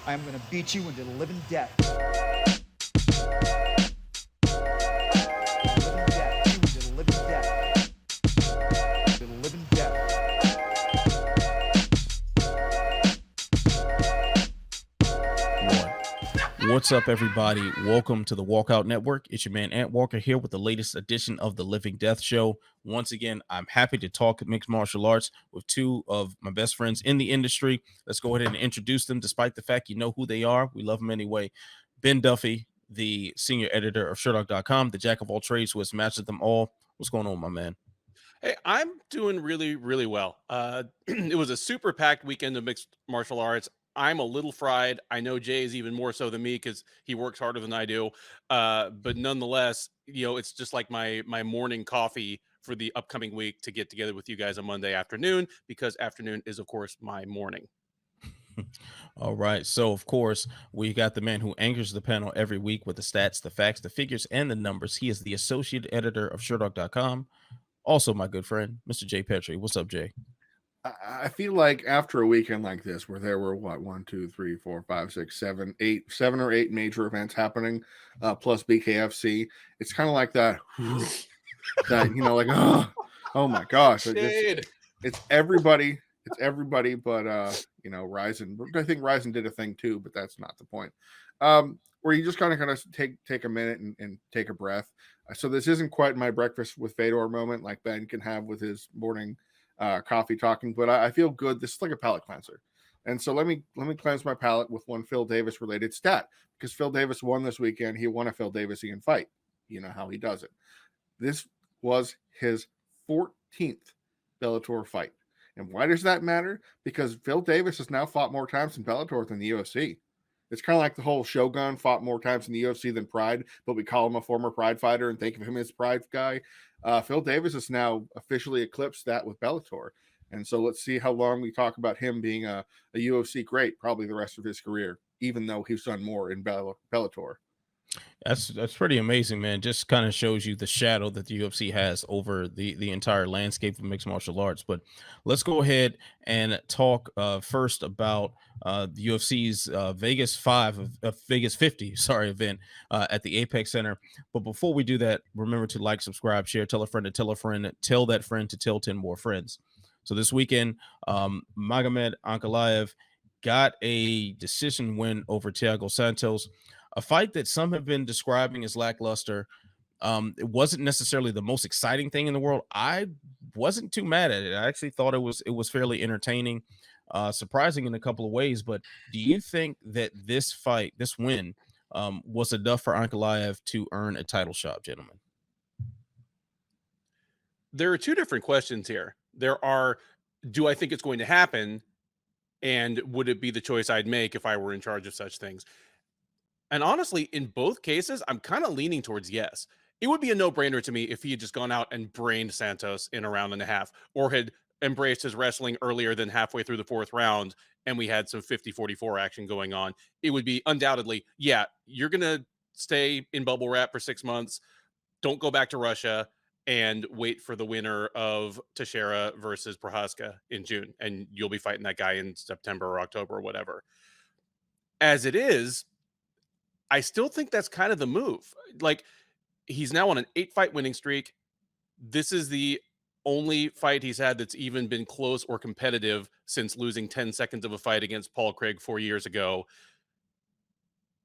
I am going to beat you into the living death. Living death. You into the living death. To the living death. What's up, everybody? Welcome to the Walkout Network. It's your man Ant Walker here with the latest edition of the Living Death Show. Once again, I'm happy to talk mixed martial arts with two of my best friends in the industry. Let's go ahead and introduce them, despite the fact you know who they are. We love them anyway. Ben Duffy, the senior editor of Sherdog.com, the jack of all trades who has mastered them all. What's going on, my man? Hey, I'm doing really, really well. It was a super packed weekend of mixed martial arts. I'm a little fried. I know Jay is even more so than me because he works harder than I do. But nonetheless, it's just like my morning coffee for the upcoming week to get together with you guys on Monday afternoon, because afternoon is, of course, my morning. All right. So, of course, we got the man who anchors the panel every week with the stats, the facts, the figures, and the numbers. He is the associate editor of Sherdog.com. Also, my good friend, Mr. Jay Petrie. What's up, Jay? I feel like after a weekend like this, where there were seven or eight major events happening, plus BKFC, it's kind of like that, like oh my gosh, it's everybody, but Ryzen. I think Ryzen did a thing too, but that's not the point. Where you just kind of take a minute and take a breath. So this isn't quite my breakfast with Fedor moment like Ben can have with his morning coffee talking, but I feel good. This is like a palate cleanser. And so let me cleanse my palate with one Phil Davis related stat, because Phil Davis won this weekend. He won a Phil Davisian fight. You know how he does it. This was his 14th Bellator fight. And why does that matter? Because Phil Davis has now fought more times in Bellator than the UFC. It's kind of like the whole Shogun fought more times in the UFC than Pride, but we call him a former Pride fighter and think of him as Pride guy. Phil Davis has now officially eclipsed that with Bellator. And so let's see how long we talk about him being a UFC great, probably the rest of his career, even though he's done more in Bellator. That's pretty amazing, man. Just kind of shows you the shadow that the UFC has over the entire landscape of mixed martial arts. But let's go ahead and talk first about the UFC's Vegas 50, event at the Apex Center. But before we do that, remember to like, subscribe, share, tell a friend to tell a friend, tell that friend to tell 10 more friends. So this weekend, Magomed Ankalaev got a decision win over Thiago Santos, a fight that some have been describing as lackluster. It wasn't necessarily the most exciting thing in the world. I wasn't too mad at it. I actually thought it was fairly entertaining, surprising in a couple of ways. But do you think that this win, was enough for Ankalaev to earn a title shot, gentlemen? There are two different questions here. There are, do I think it's going to happen? And would it be the choice I'd make if I were in charge of such things? And honestly, in both cases, I'm kind of leaning towards yes. It would be a no-brainer to me if he had just gone out and brained Santos in a round and a half, or had embraced his wrestling earlier than halfway through the fourth round, and we had some 50-44 action going on. It would be undoubtedly, yeah, you're going to stay in bubble wrap for 6 months. Don't go back to Russia and wait for the winner of Teixeira versus Prohaska in June. And you'll be fighting that guy in September or October or whatever. As it is, I still think that's kind of the move. Like, he's now on an 8-fight winning streak. This is the only fight he's had that's even been close or competitive since losing 10 seconds of a fight against Paul Craig 4 years ago.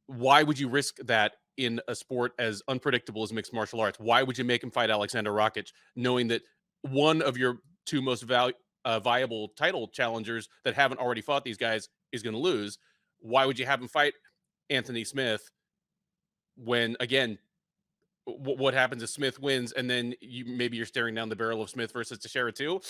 Why would you risk that in a sport as unpredictable as mixed martial arts? Why would you make him fight Alexander Rakic, knowing that one of your two most viable title challengers that haven't already fought these guys is going to lose? Why would you have him fight Anthony Smith when, again, what happens if Smith wins and then maybe you're staring down the barrel of Smith versus Teixeira too?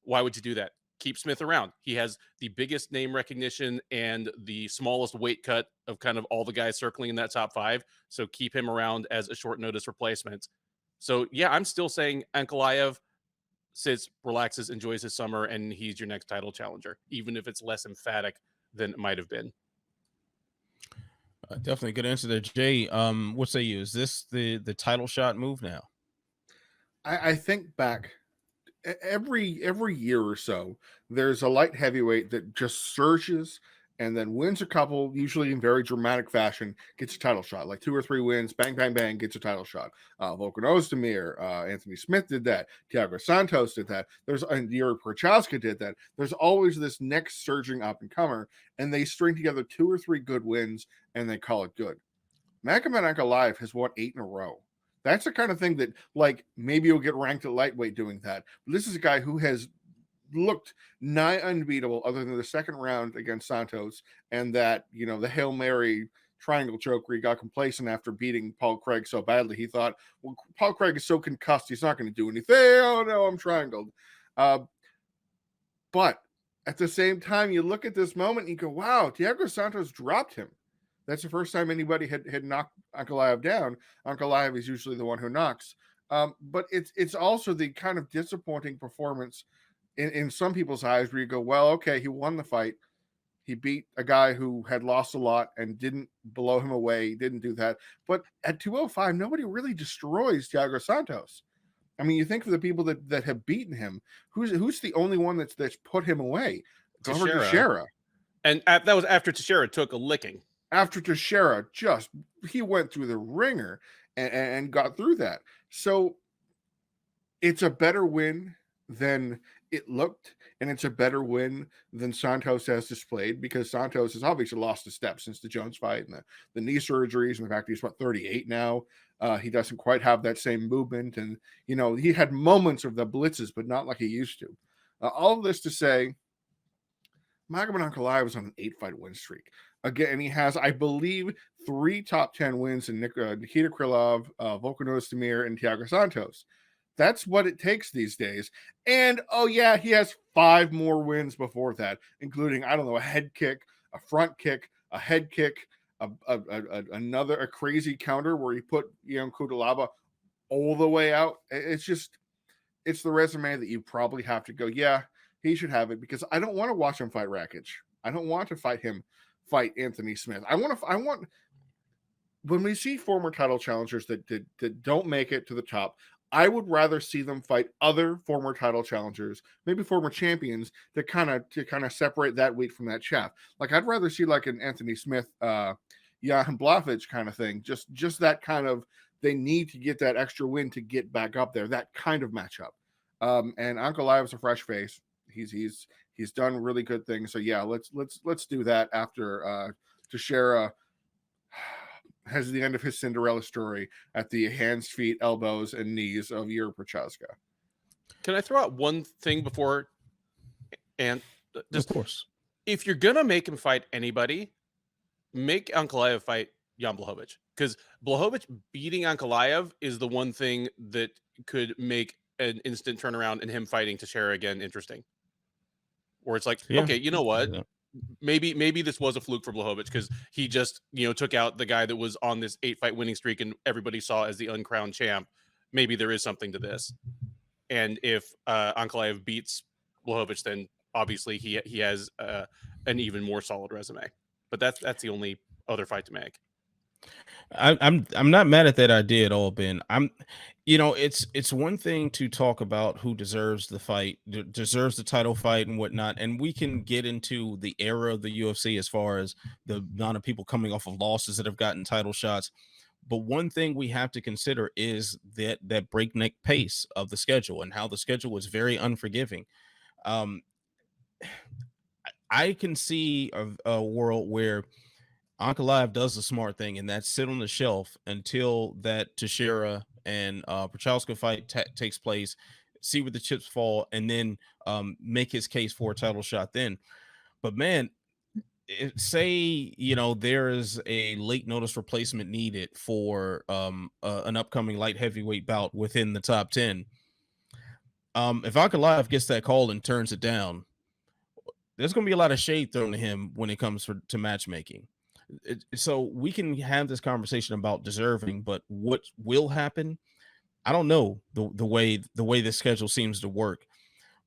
Why would you do that? Keep Smith around. He has the biggest name recognition and the smallest weight cut of kind of all the guys circling in that top 5. So keep him around as a short notice replacement. So yeah, I'm still saying Ankalaev sits, relaxes, enjoys his summer, and he's your next title challenger, even if it's less emphatic than it might have been. Definitely good answer there, Jay. What say you? Is this the title shot move now? I think back every year or so, there's a light heavyweight that just surges and then wins a couple, usually in very dramatic fashion, gets a title shot, like 2 or 3 wins, bang, bang, bang, gets a title shot. Volkan Ozdemir, Anthony Smith did that. Thiago Santos did that. And Yuri Prochazka did that. There's always this next surging up and comer, and they string together 2 or 3 good wins, and they call it good. Magomed Ankalaev has won 8 in a row. That's the kind of thing that, like, maybe you'll get ranked at lightweight doing that. But this is a guy who has looked nigh unbeatable other than the second round against Santos and that, the Hail Mary triangle choke where he got complacent after beating Paul Craig so badly. He thought, well, Paul Craig is so concussed, he's not going to do anything. Oh, no, I'm triangled. But at the same time, you look at this moment and you go, wow, Diego Santos dropped him. That's the first time anybody had knocked Ankalaev down. Ankalaev is usually the one who knocks. But it's also the kind of disappointing performance in some people's eyes where you go, well, okay, he won the fight. He beat a guy who had lost a lot and didn't blow him away, didn't do that. But at 205, nobody really destroys Thiago Santos. I mean, you think of the people that have beaten him. Who's the only one that's put him away? Teixeira. And that was after Teixeira took a licking. After Teixeira he went through the ringer and got through that. So it's a better win than it looked, and it's a better win than Santos has displayed, because Santos has obviously lost a step since the Jones fight and the knee surgeries and the fact he's 38 now. He doesn't quite have that same movement, and he had moments of the blitzes, but not like he used to. All of this to say, Magomed Ankalaev was on an 8-fight win streak. Again, he has, I believe, 3 top 10 wins in Nikita Krylov, Volkan Ozdemir, and Thiago Santos. That's what it takes these days. And, oh yeah, he has 5 more wins before that, including, I don't know, a head kick, a front kick, a head kick, a crazy counter where he put Kudalaba all the way out. It's the resume that you probably have to go, yeah, he should have it, because I don't want to watch him fight Rakic. I don't want to fight Anthony Smith. I want when we see former title challengers that don't make it to the top, I would rather see them fight other former title challengers, maybe former champions, to kind of separate that wheat from that chaff. Like, I'd rather see like an Anthony Smith, Jan Blachowicz kind of thing. Just that kind of, they need to get that extra win to get back up there. That kind of matchup. And Ankalaev is a fresh face. He's done really good things. So yeah, let's do that after Teixeira has the end of his Cinderella story at the hands, feet, elbows, and knees of Yuri Prochazka. Can I throw out one thing before? And of course, if you're gonna make him fight anybody, make Ankalaev fight Jan Blachowicz, because Blachowicz beating Ankalaev is the one thing that could make an instant turnaround in him fighting Teixeira again interesting. Where it's like, okay, you know what? Yeah. Maybe this was a fluke for Blachowicz, because he just took out the guy that was on this 8-fight winning streak and everybody saw as the uncrowned champ. Maybe there is something to this. And if Ankalaev beats Blachowicz, then obviously he has an even more solid resume. But that's the only other fight to make. I'm not mad at that idea at all, Ben. It's one thing to talk about who deserves the fight, deserves the title fight and whatnot, and we can get into the era of the UFC as far as the amount of people coming off of losses that have gotten title shots. But one thing we have to consider is that breakneck pace of the schedule and how the schedule is very unforgiving. I can see a world where Ankalaev does the smart thing, and that's sit on the shelf until that Teixeira and Prochazka fight takes place, see where the chips fall, and then make his case for a title shot then. But man, say there is a late notice replacement needed for an upcoming light heavyweight bout within the top 10. If Ankalaev gets that call and turns it down, there's going to be a lot of shade thrown to him when it comes to matchmaking. So we can have this conversation about deserving, but what will happen, I don't know. The way the schedule seems to work,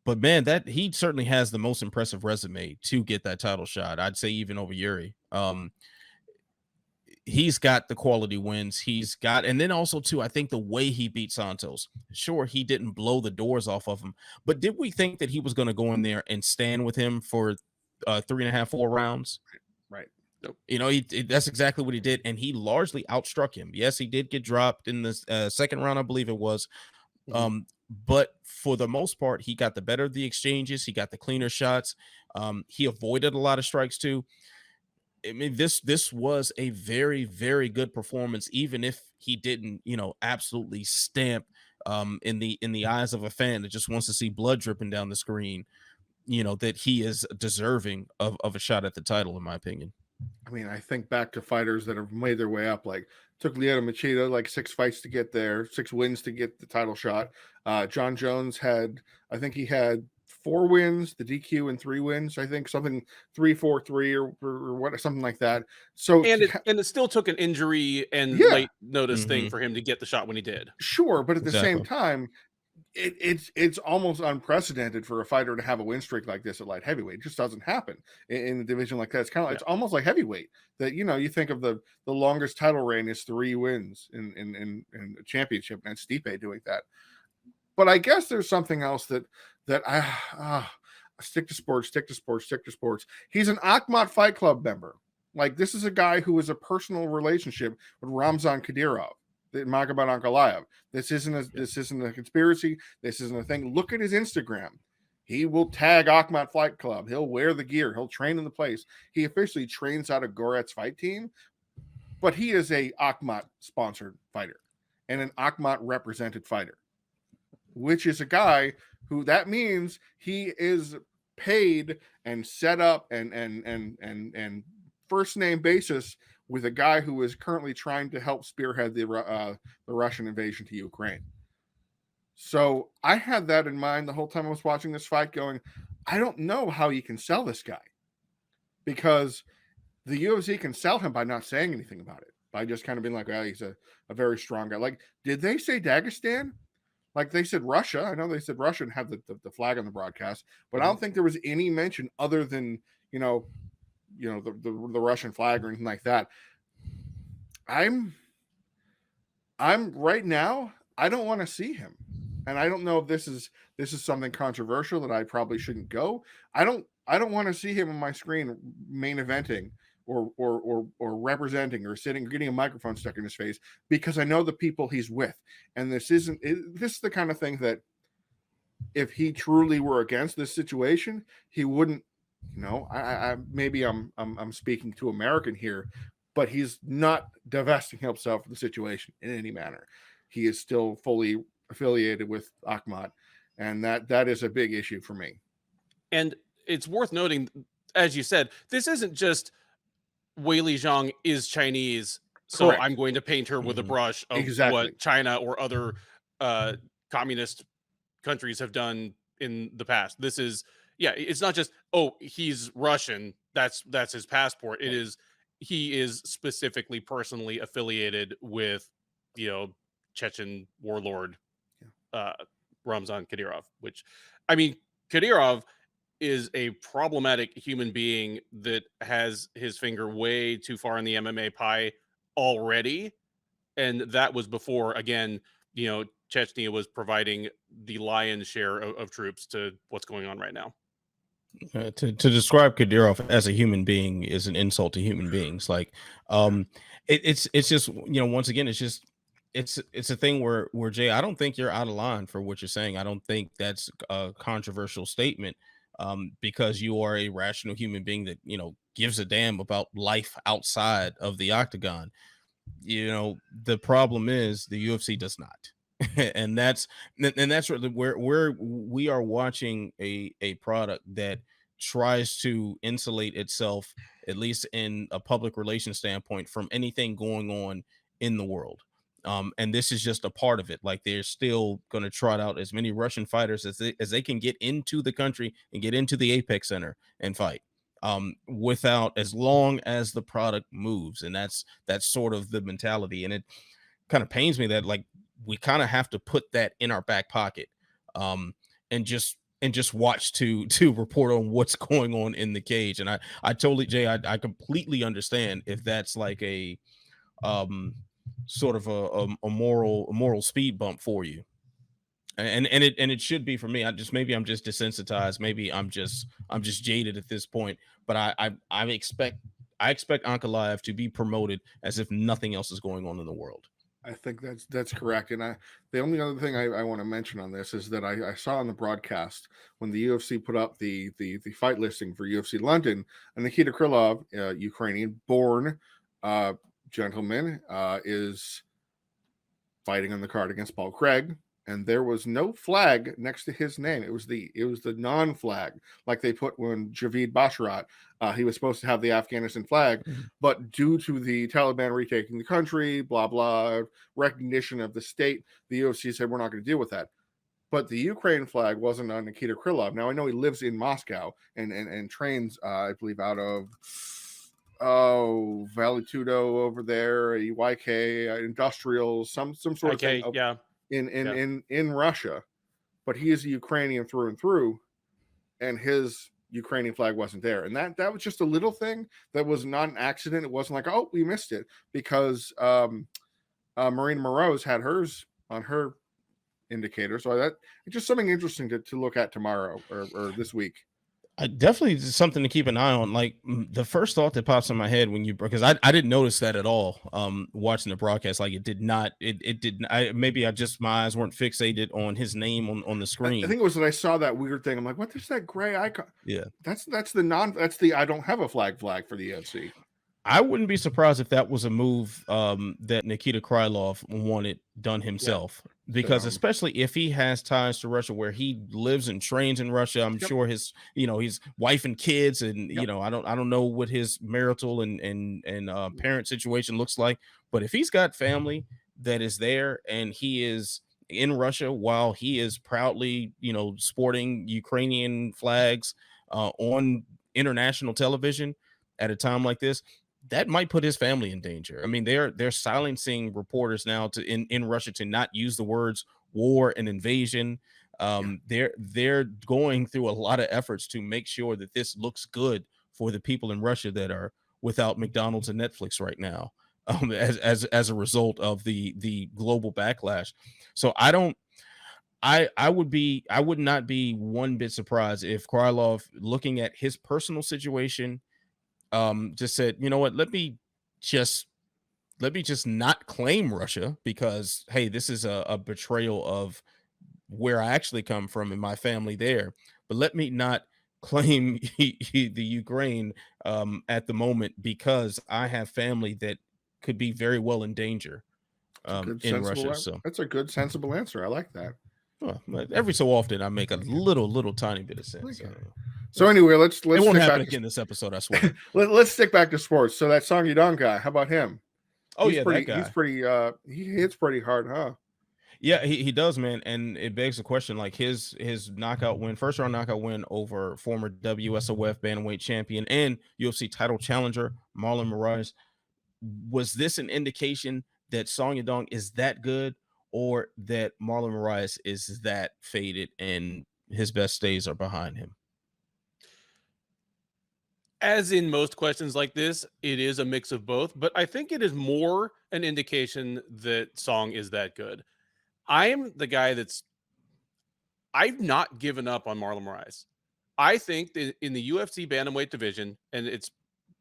but man, that he certainly has the most impressive resume to get that title shot. I'd say even over Yuri. He's got the quality wins. And then also too, I think the way he beat Santos. Sure, he didn't blow the doors off of him, but did we think that he was going to go in there and stand with him for 3.5, 4 rounds. Right. You know, that's exactly what he did, and he largely outstruck him. Yes, he did get dropped in the second round, I believe it was. But for the most part, he got the better of the exchanges. He got the cleaner shots. He avoided a lot of strikes too. I mean, this was a very, very good performance, even if he didn't, you know, absolutely stamp in the eyes of a fan that just wants to see blood dripping down the screen, you know, that he is deserving of a shot at the title, in my opinion. I mean, I think back to fighters that have made their way up, like took Lyoto Machida like 6 fights to get there, 6 wins to get the title shot. John Jones had, I think he had 4 wins, the DQ, and 3 wins. I think something 3-4-3 or what, something like that. So and it still took an injury and late notice thing for him to get the shot when he did. Sure, but at the same time, it's almost unprecedented for a fighter to have a win streak like this at light heavyweight. It just doesn't happen in a division like that. It's kind of it's almost like heavyweight, that, you know, you think of the longest title reign is 3 wins in a championship, and it's Stipe doing that. But I guess there's something else that I stick to sports. He's an Akhmat Fight Club member. Like, this is a guy who has a personal relationship with Ramzan Kadyrov, Magomed Ankalaev. This isn't a conspiracy. This isn't a thing. Look at his Instagram. He will tag Akhmat Fight Club. He'll wear the gear. He'll train in the place. He officially trains out of Goret's fight team, but he is a Akhmat sponsored fighter and an Akhmat represented fighter, which is a guy who, that means he is paid and set up and first name basis with a guy who is currently trying to help spearhead the Russian invasion to Ukraine. So I had that in mind the whole time I was watching this fight, going, I don't know how you can sell this guy, because the UFC can sell him by not saying anything about it, by just kind of being like, well, he's a very strong guy. Like, did they say Dagestan? Like, they said Russia. I know they said Russia and had the flag on the broadcast, but I don't think there was any mention other than, the Russian flag or anything like that. I'm right now, I don't want to see him. And I don't know if this is something controversial that I probably shouldn't go. I don't want to see him on my screen main eventing or representing or sitting, getting a microphone stuck in his face, because I know the people he's with. And this is the kind of thing that if he truly were against this situation, he wouldn't, maybe I'm speaking to American here, but he's not divesting himself of the situation in any manner. He is still fully affiliated with Akhmat, and that is a big issue for me. And it's worth noting, as you said, this isn't just Weili Zhang is Chinese, so Correct. I'm going to paint her with a brush of what China or other communist countries have done in the past. This is, it's not just, he's Russian, that's his passport. It is, he is specifically personally affiliated with, Chechen warlord Ramzan Kadyrov, which, I mean, Kadyrov is a problematic human being that has his finger way too far in the MMA pie already. And that was before, again, Chechnya was providing the lion's share of troops to what's going on right now. To describe Kadyrov as a human being is an insult to human beings. Like, it's just, once again, it's just, it's a thing where Jay, I don't think you're out of line for what you're saying. I don't think that's a controversial statement, because you are a rational human being that, gives a damn about life outside of the octagon. The problem is the UFC does not. and that's really where we are watching a product that tries to insulate itself, at least in a public relations standpoint, from anything going on in the world. And this is just a part of it. Like, they're still going to trot out as many Russian fighters as they can get into the country and get into the Apex Center and fight, without, as long as the product moves. And that's sort of the mentality. And it kind of pains me that, like, we kind of have to put that in our back pocket, and just watch to report on what's going on in the cage. And I totally, Jay, I completely understand if that's like a sort of a moral speed bump for you. And it should be for me. I'm just desensitized. Maybe I'm just jaded at this point. But I expect Ankalaev to be promoted as if nothing else is going on in the world. I think that's correct. And the only other thing I want to mention on this is that I saw on the broadcast when the UFC put up the fight listing for UFC London, and Nikita Krylov, Ukrainian born gentleman, is fighting on the card against Paul Craig, and there was no flag next to his name. It was the non-flag, like they put when Javid Basharat, he was supposed to have the Afghanistan flag, but due to the Taliban retaking the country, blah blah, recognition of the state, the UFC said we're not going to deal with that. But the Ukraine flag wasn't on Nikita Krylov. Now I know he lives in Moscow and trains, I believe, out of Valetudo over there, YK Industrials, some sort of thing. In Russia, but he is a Ukrainian through and through, and his Ukrainian flag wasn't there, and that was just a little thing that was not an accident. It wasn't like, oh, we missed it, because Marina Moraes had hers on her indicator. So that it's just something interesting to look at tomorrow or this week. Definitely something to keep an eye on. Like the first thought that pops in my head when because I didn't notice that at all. Watching the broadcast, like it did not. Maybe my eyes weren't fixated on his name on the screen. I think it was that I saw that weird thing. I'm like, what is that gray icon? Yeah, that's the I don't have a flag for the UFC. I wouldn't be surprised if that was a move that Nikita Krylov wanted done himself, because especially if he has ties to Russia, where he lives and trains in Russia. I'm sure his wife and kids, and I don't know what his marital and parent situation looks like, but if he's got family that is there and he is in Russia while he is proudly sporting Ukrainian flags on international television at a time like this, that might put his family in danger. I mean, they're silencing reporters now in Russia to not use the words war and invasion. They're going through a lot of efforts to make sure that this looks good for the people in Russia that are without McDonald's and Netflix right now, as a result of the global backlash. So I would not be one bit surprised if Krylov, looking at his personal situation, just said, you know what, let me just not claim Russia, because hey, this is a betrayal of where I actually come from and my family there, but let me not claim the Ukraine at the moment, because I have family that could be very well in danger in Russia. So that's a good, sensible answer. I like that. Well, every so often I make a little tiny bit of sense. So anyway, let's it won't happen again this episode, I swear. Let's stick back to sports. So that Song Yadong guy, how about him? Oh, that guy. He's pretty. He hits pretty hard, huh? Yeah, he does, man. And it begs the question, like his knockout win, first round knockout win over former WSOF bantamweight champion and UFC title challenger Marlon Moraes. Was this an indication that Song Yadong is that good, or that Marlon Moraes is that faded and his best days are behind him? As in most questions like this, it is a mix of both, but I think it is more an indication that Song is that good. I am the guy I've not given up on Marlon Moraes. I think that in the UFC bantamweight division, and it's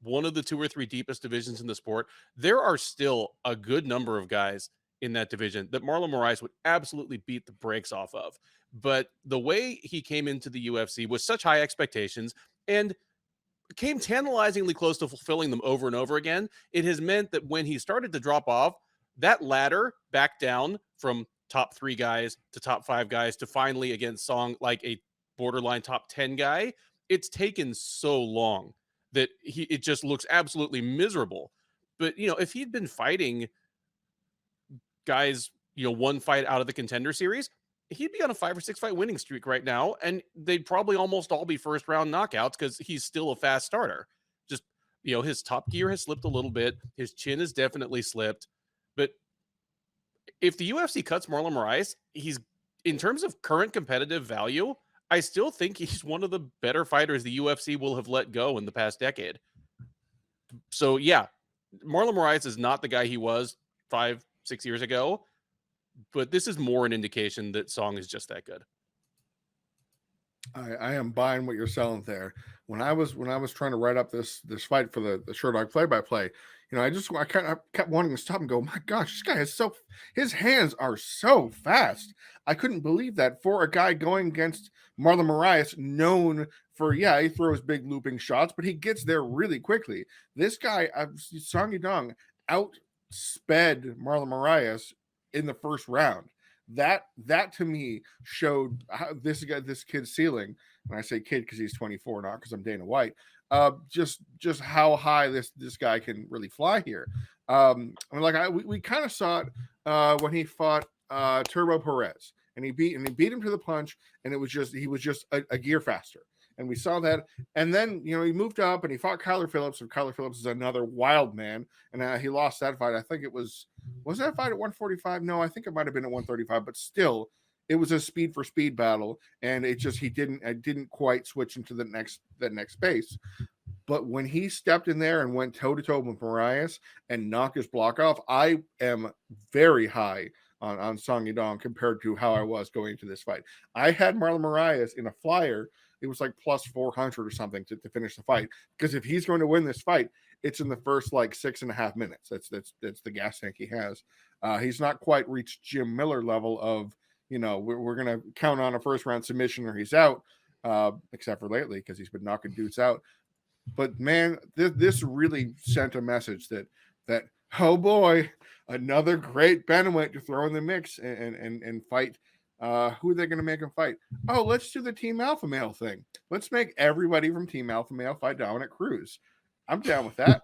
one of the 2 or 3 deepest divisions in the sport, there are still a good number of guys in that division that Marlon Moraes would absolutely beat the brakes off of. But the way he came into the UFC with such high expectations and came tantalizingly close to fulfilling them over and over again, it has meant that when he started to drop off, that ladder back down from top 3 guys to top 5 guys to finally against Song like a borderline top 10 guy, it's taken so long that it just looks absolutely miserable. But if he'd been fighting guys, one fight out of the Contender Series, he'd be on a 5 or 6 fight winning streak right now, and they'd probably almost all be first round knockouts, because he's still a fast starter. Just his top gear has slipped a little bit, his chin has definitely slipped. But if the UFC cuts Marlon Moraes, he's, in terms of current competitive value, I still think he's one of the better fighters the UFC will have let go in the past decade. So yeah, Marlon Moraes is not the guy he was 5-6 years ago, but this is more an indication that Song is just that good. I am buying what you're selling there. When I was trying to write up this fight for the Short Dog play-by-play, I kept wanting to stop and go, my gosh, this guy is his hands are so fast. I couldn't believe that for a guy going against Marlon Moraes, known for, he throws big looping shots, but he gets there really quickly. This guy, Song Yadong, outsped Marlon Moraes in the first round. That to me showed how this kid's ceiling. And I say kid because he's 24, not because I'm Dana White. Just how high this guy can really fly here. We kind of saw it when he fought Turbo Perez, and he beat him to the punch, and he was just a gear faster. And we saw that. And then, he moved up and he fought Kyler Phillips. And Kyler Phillips is another wild man. And he lost that fight. I think it was that fight at 145? No, I think it might have been at 135. But still, it was a speed for speed battle. And it didn't quite switch into the next space. But when he stepped in there and went toe-to-toe with Moraes and knocked his block off, I am very high on Song Yadong compared to how I was going into this fight. I had Marlon Moraes in a flyer. It was like plus 400 or something to finish the fight. Because if he's going to win this fight, it's in the first 6.5 minutes. That's the gas tank he has. He's not quite reached Jim Miller level of, we're going to count on a first round submission or he's out, except for lately because he's been knocking dudes out. But man, this really sent a message that oh boy, another great bantamweight to throw in the mix and fight. Who are they going to make him fight? Oh, let's do the Team Alpha Male thing. Let's make everybody from Team Alpha Male fight Dominic Cruz. I'm down with that.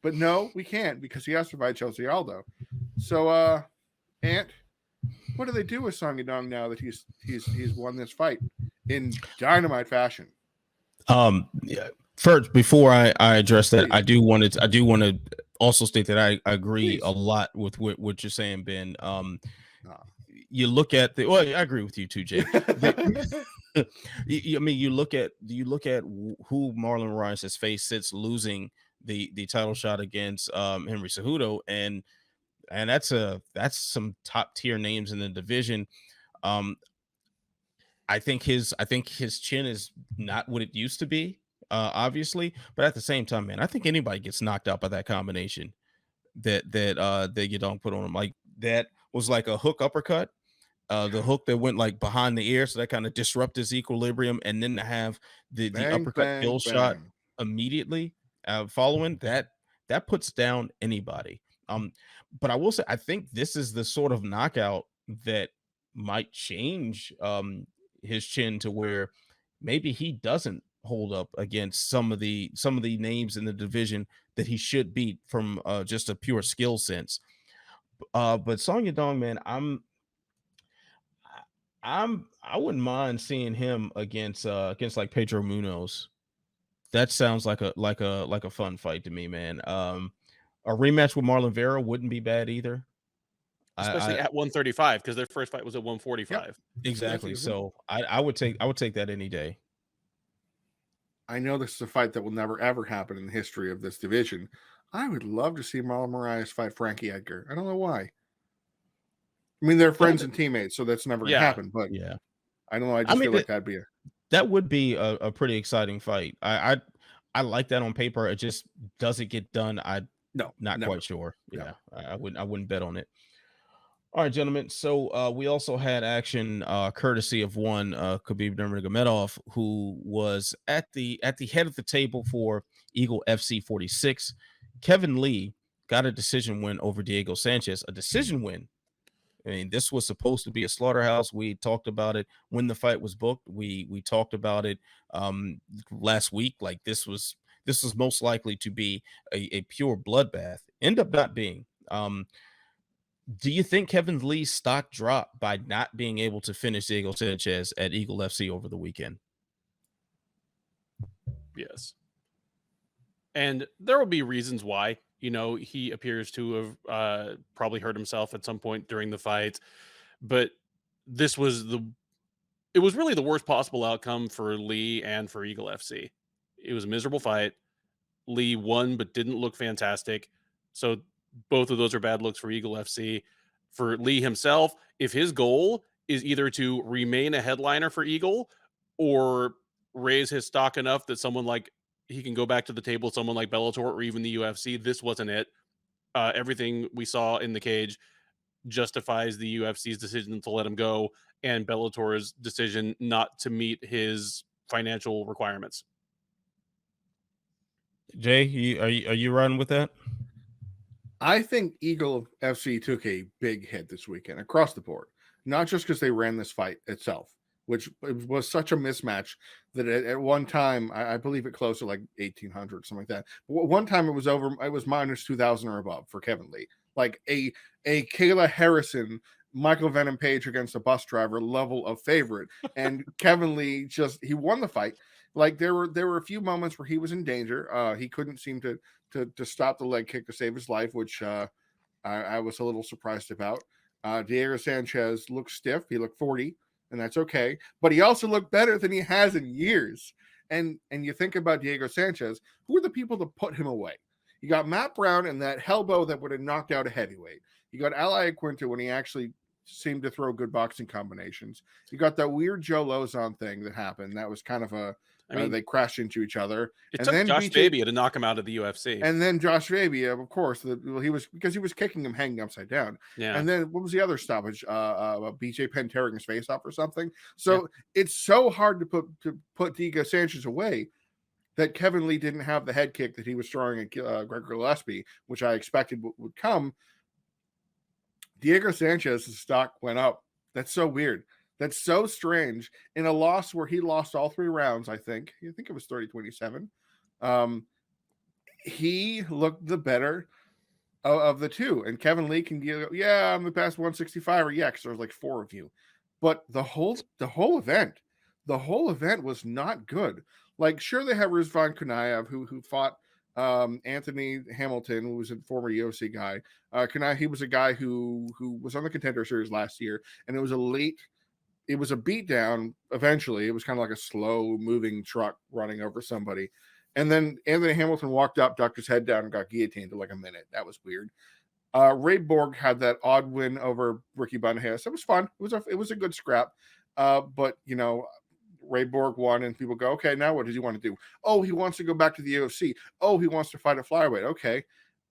But no, we can't because he has to fight Chelsea Aldo. So, Ant, what do they do with Song Yadong now that he's won this fight in dynamite fashion? Yeah. First, before I address that, I do want to also state that I agree a lot with what you're saying, Ben. You look at I agree with you too, Jake. You look at who Marlon Moraes has faced since losing the title shot against Henry Cejudo, and that's some top tier names in the division. I think his chin is not what it used to be, obviously, but at the same time, man, I think anybody gets knocked out by that combination that Yadong put on him. Like that was like a hook uppercut. The hook that went like behind the ear, so that kind of disrupted his equilibrium, and then to have the uppercut kill shot immediately following that puts down anybody. But I will say, I think this is the sort of knockout that might change his chin to where maybe he doesn't hold up against some of the names in the division that he should beat from just a pure skill sense. But Song Yadong, man, I wouldn't mind seeing him against like Pedro Munoz. That sounds like a fun fight to me, man. A rematch with Marlon Vera wouldn't be bad either. Especially at 135, because their first fight was at 145. Yep, exactly. So I would take that any day. I know this is a fight that will never ever happen in the history of this division. I would love to see Marlon Moraes fight Frankie Edgar. I don't know why. I mean, they're friends and teammates, so that's never gonna happen. But yeah, I don't know. I feel like that would be a pretty exciting fight. I like that on paper. It just doesn't get done. Not quite sure. Yeah, I wouldn't bet on it. All right, gentlemen. So we also had action courtesy of one Khabib Nurmagomedov, who was at the head of the table for Eagle FC 46. Kevin Lee got a decision win over Diego Sanchez. A decision win. I mean, this was supposed to be a slaughterhouse. We talked about it when the fight was booked. We talked about it last week. Like this was most likely to be a pure bloodbath. End up not being. Do you think Kevin Lee's stock dropped by not being able to finish Diego Sanchez at Eagle FC over the weekend? Yes. And there will be reasons why. He appears to have probably hurt himself at some point during the fight, but it was really the worst possible outcome for Lee and for Eagle FC. It was a miserable fight. Lee won, but didn't look fantastic. So both of those are bad looks for Eagle FC. For Lee himself, if his goal is either to remain a headliner for Eagle or raise his stock enough that someone like he can go back to the table, someone like Bellator or even the UFC, this wasn't it. Everything we saw in the cage justifies the UFC's decision to let him go and Bellator's decision not to meet his financial requirements. Jay, are you running with that? I think Eagle FC took a big hit this weekend across the board, not just because they ran this fight itself, which was such a mismatch that at one time, I believe it closed to like 1,800, something like that. But one time it was minus 2,000 or above for Kevin Lee. Like a Kayla Harrison, Michael Venom Page against a bus driver level of favorite. And Kevin Lee he won the fight. Like there were a few moments where he was in danger. He couldn't seem to stop the leg kick to save his life, which I was a little surprised about. Diego Sanchez looked stiff. He looked 40, and that's okay. But he also looked better than he has in years. And you think about Diego Sanchez, who are the people to put him away? You got Matt Brown and that elbow that would have knocked out a heavyweight. You got Ali Quinta when he actually seemed to throw good boxing combinations. You got that weird Joe Lozon thing that happened. That was kind of they crashed into each other. It and took then Josh Fabia to knock him out of the UFC. And then Josh Fabia, of course, he was kicking him hanging upside down. Yeah. And then what was the other stoppage? BJ Penn tearing his face off or something. So it's so hard to put Diego Sanchez away that Kevin Lee didn't have the head kick that he was throwing at Gregor Gillespie, which I expected would come. Diego Sanchez's stock went up. That's so weird. That's so strange. In a loss where he lost all 3 rounds, I think it was 30-27. He looked the better of the two. And Kevin Lee can go, yeah, I'm the best 165, or yeah, because there's like 4 of you. But the whole event was not good. Like, sure, they have Rizvan Kunaev who fought Anthony Hamilton, who was a former UFC guy. He was a guy who was on the Contender Series last year, and it was a beatdown. Eventually, it was kind of like a slow moving truck running over somebody. And then Anthony Hamilton walked up, ducked his head down, and got guillotined in like a minute. That was weird. Ray Borg had that odd win over Ricky Bandejas. It was fun. It was a good scrap. But Ray Borg won, and people go, okay, now what does he want to do? Oh, he wants to go back to the UFC. Oh, he wants to fight at flyweight. Okay.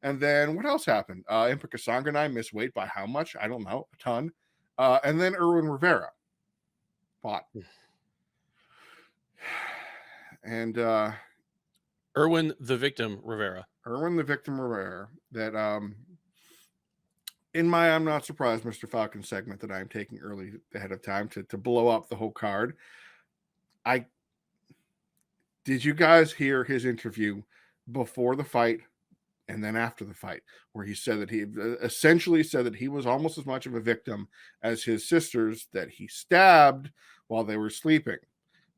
And then what else happened? Impa Kasanganay missed weight by how much? I don't know. A ton. And then Irwin Rivera fought. And Irwin the Victim Rivera. That in my I'm Not Surprised, Mr. Falcon segment that I'm taking early ahead of time to blow up the whole card. Did you guys hear his interview before the fight and then after the fight, where he said that he essentially said that he was almost as much of a victim as his sisters that he stabbed while they were sleeping,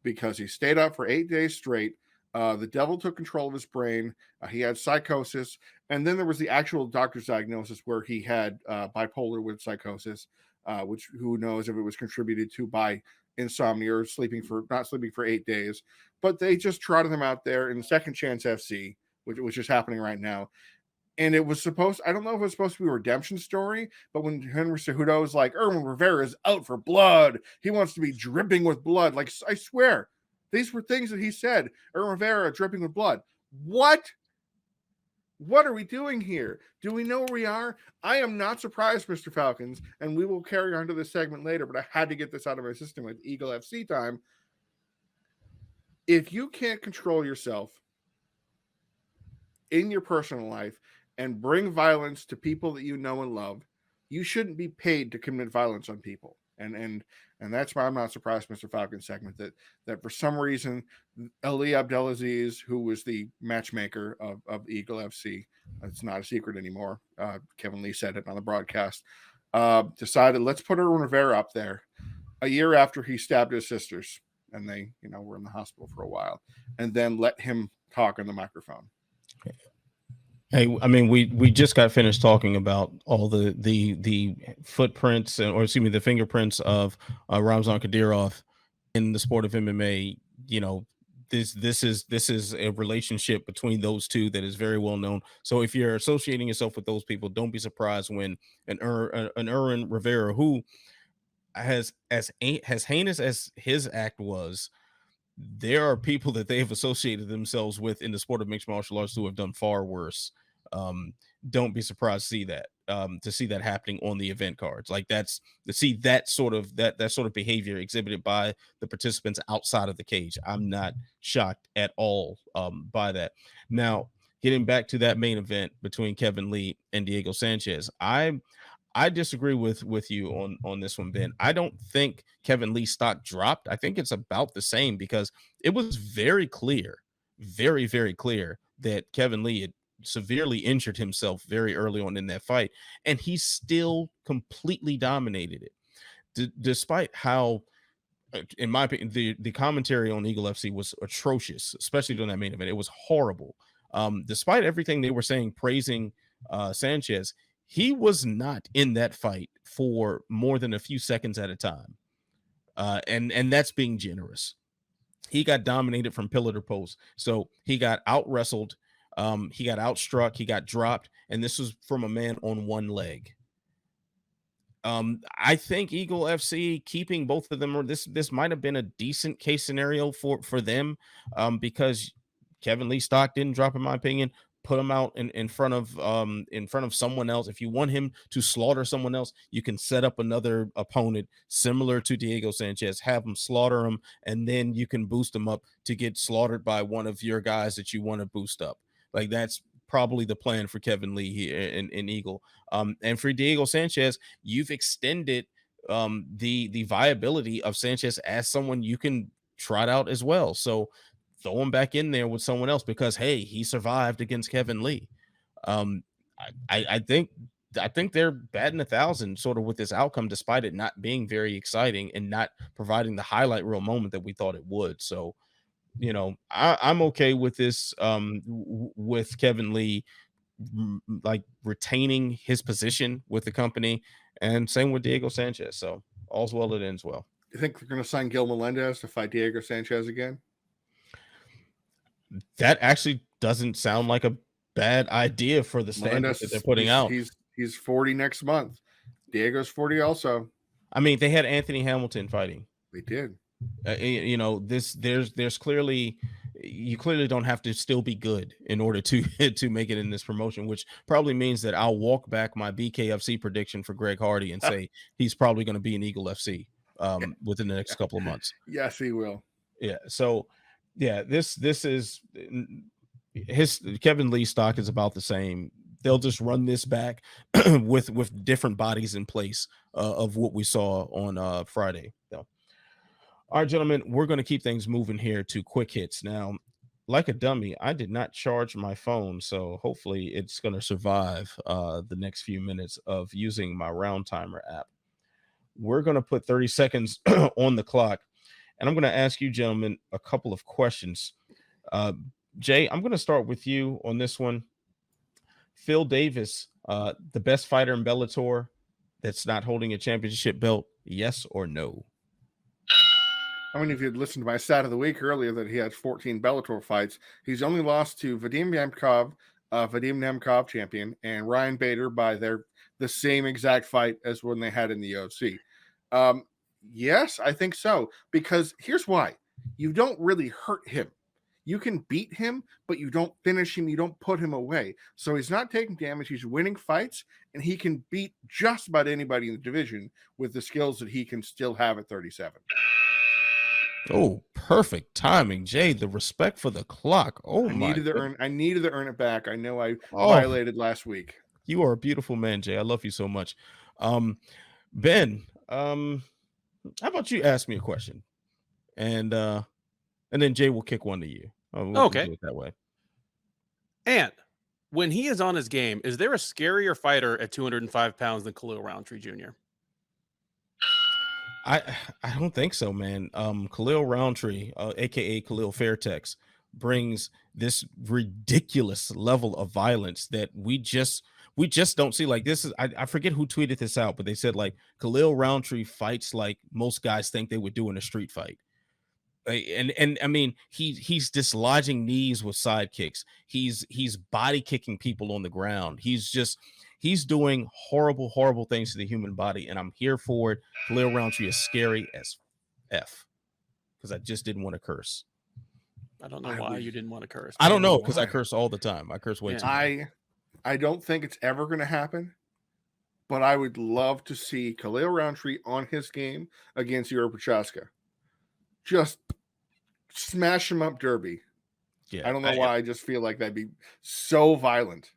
because he stayed up for 8 days straight. The devil took control of his brain. He had psychosis. And then there was the actual doctor's diagnosis where he had bipolar with psychosis, which who knows if it was contributed to by insomnia or not sleeping for 8 days. But they just trotted him out there in Second Chance FC, which is happening right now. And it was I don't know if it was supposed to be a redemption story, but when Henry Cejudo was like, Irwin Rivera is out for blood, he wants to be dripping with blood. Like, I swear, these were things that he said. Irwin Rivera dripping with blood. What? What are we doing here? Do we know where we are? I am not surprised, Mr. Falcons, and we will carry on to this segment later, but I had to get this out of my system with Eagle FC time. If you can't control yourself in your personal life and bring violence to people that you know and love, you shouldn't be paid to commit violence on people. And that's why I'm not surprised, Mr. Falcon segment, that for some reason, Ali Abdelaziz, who was the matchmaker of Eagle FC, it's not a secret anymore. Kevin Lee said it on the broadcast, decided, let's put Irwin Rivera up there a year after he stabbed his sisters. And they, were in the hospital for a while, and then let him talk on the microphone. Hey, I mean, we just got finished talking about all the footprints the fingerprints of Ramzan Kadyrov in the sport of MMA. this is a relationship between those two that is very well known. So if you're associating yourself with those people, don't be surprised when an Irwin Rivera, who as heinous as his act was, there are people that they've associated themselves with in the sport of mixed martial arts who have done far worse. Don't be surprised to see that happening on the event cards. Like that's to see that sort of behavior exhibited by the participants outside of the cage. I'm not shocked at all by that. Now, getting back to that main event between Kevin Lee and Diego Sanchez, I disagree with you on this one, Ben. I don't think Kevin Lee's stock dropped. I think it's about the same because it was very clear, very, very clear that Kevin Lee had severely injured himself very early on in that fight, and he still completely dominated it. Despite how, in my opinion, the commentary on Eagle FC was atrocious, especially during that main event. It was horrible. Despite everything they were saying praising Sanchez, he was not in that fight for more than a few seconds at a time. And that's being generous. He got dominated from pillar to post. So he got out wrestled. He got outstruck. He got dropped. And this was from a man on one leg. I think Eagle FC keeping both of them, or this might have been a decent case scenario for them, because Kevin Lee stock didn't drop, in my opinion. Put him out in front of someone else. If you want him to slaughter someone else, you can set up another opponent similar to Diego Sanchez, have him slaughter him, and then you can boost him up to get slaughtered by one of your guys that you want to boost up. Like that's probably the plan for Kevin Lee here in Eagle. And for Diego Sanchez, you've extended the viability of Sanchez as someone you can trot out as well. So throw him back in there with someone else because, hey, he survived against Kevin Lee. I think they're batting 1,000 sort of with this outcome, despite it not being very exciting and not providing the highlight reel moment that we thought it would. So, you know, I'm okay with this, with Kevin Lee, like retaining his position with the company, and same with Diego Sanchez. So all's well that ends well. You think they're going to sign Gil Melendez to fight Diego Sanchez again? That actually doesn't sound like a bad idea for the standards that they're putting out. He's 40 next month. Diego's 40 also. I mean, they had Anthony Hamilton fighting. They did. You know, there's clearly, you clearly don't have to still be good in order to make it in this promotion, which probably means that I'll walk back my BKFC prediction for Greg Hardy and say he's probably going to be in Eagle FC within the next couple of months. Yes, he will. Yeah. So yeah, this is his Kevin Lee stock is about the same. They'll just run this back with different bodies in place of what we saw on Friday. So, all right, gentlemen, we're going to keep things moving here to quick hits. Now, like a dummy, I did not charge my phone, so hopefully it's going to survive the next few minutes of using my round timer app. We're going to put 30 seconds on the clock. And I'm going to ask you, gentlemen, a couple of questions. Jay, I'm going to start with you on this one. Phil Davis, the best fighter in Bellator that's not holding a championship belt, yes or no? I mean, if you'd listened to my stat of the week earlier that he had 14 Bellator fights, he's only lost to Vadim Nemkov, champion, and Ryan Bader by the same exact fight as when they had in the UFC. Yes, I think so. Because here's why. You don't really hurt him. You can beat him, but you don't finish him. You don't put him away. So he's not taking damage. He's winning fights, and he can beat just about anybody in the division with the skills that he can still have at 37. Oh, perfect timing, Jay. The respect for the clock. Oh, I needed to earn it back. I know I violated last week. You are a beautiful man, Jay. I love you so much. Ben, how about you ask me a question, and then Jay will kick one to you. We'll do it that way. And when he is on his game, is there a scarier fighter at 205 pounds than Khalil Rountree Jr.? I don't think so, man. Khalil Rountree, aka Khalil Fairtex, brings this ridiculous level of violence that we just don't see. Like, this is, I forget who tweeted this out, but they said like Khalil Rountree fights like most guys think they would do in a street fight. And I mean, he's dislodging knees with side kicks. He's body kicking people on the ground. He's doing horrible things to the human body, and I'm here for it. Khalil Rountree is scary as F, because I just didn't want to curse. I don't know why you didn't want to curse. I don't know, because I curse all the time. I curse way too much. I don't think it's ever going to happen, but I would love to see Khalil Rountree on his game against Yuri Prochazka. Just smash him up derby. Yeah, I don't know why. I just feel like that'd be so violent.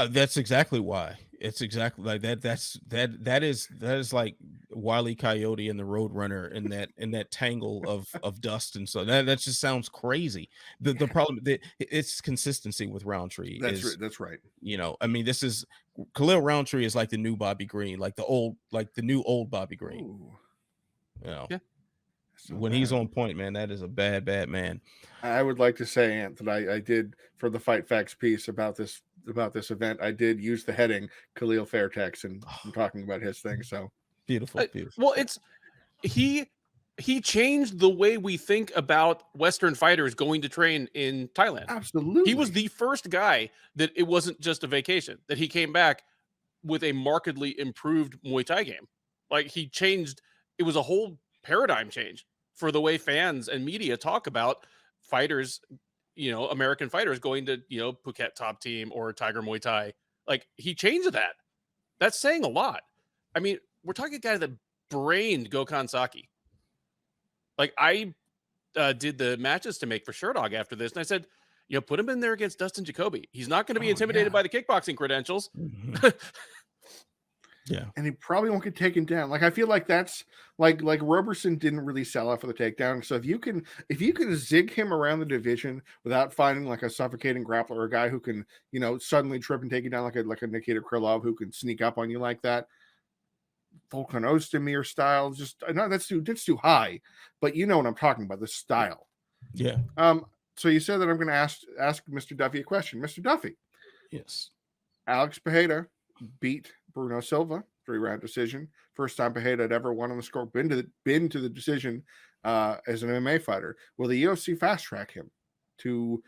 That's exactly why. It's exactly like that. That is like Wile E. Coyote and the Roadrunner in that tangle of dust, and so that just sounds crazy. The problem it's consistency with Rountree. That's right. You know, I mean, this is Khalil Rountree is like the new Bobby Green, like the new old Bobby Green. Ooh. You know, yeah. When he's on point, man, that is a bad man. I would like to say, Ant, that I did for the Fight Facts piece about this event. I did use the heading Khalil Fairtex and talking about his thing. So beautiful. Well, it's he changed the way we think about Western fighters going to train in Thailand. Absolutely, he was the first guy that it wasn't just a vacation. That he came back with a markedly improved Muay Thai game. Like he changed. It was a whole paradigm change for the way fans and media talk about fighters, you know, American fighters going to, you know, Phuket Top Team or Tiger Muay Thai. Like he changed that. That's saying a lot. I mean, we're talking a guy that brained Gokhan Saki. Like I did the matches to make for Sherdog after this, and I said, you know, put him in there against Dustin Jacoby. He's not going to be intimidated by the kickboxing credentials. Mm-hmm. Yeah, and he probably won't get taken down. Like I feel like that's like Roberson didn't really sell out for the takedown. So if you can zig him around the division without finding like a suffocating grappler or a guy who can, you know, suddenly trip and take you down like a Nikita Krylov who can sneak up on you like that, Volkan Ozdemir style, just no, that's too high. But you know what I'm talking about, the style. Yeah. So you said that I'm going to ask Mr. Duffy a question. Mr. Duffy. Yes. Alex Pereira beat Bruno Silva 3-round decision. First time Pereira had ever won on the score. Been to the decision as an MMA fighter. Will the UFC fast track him to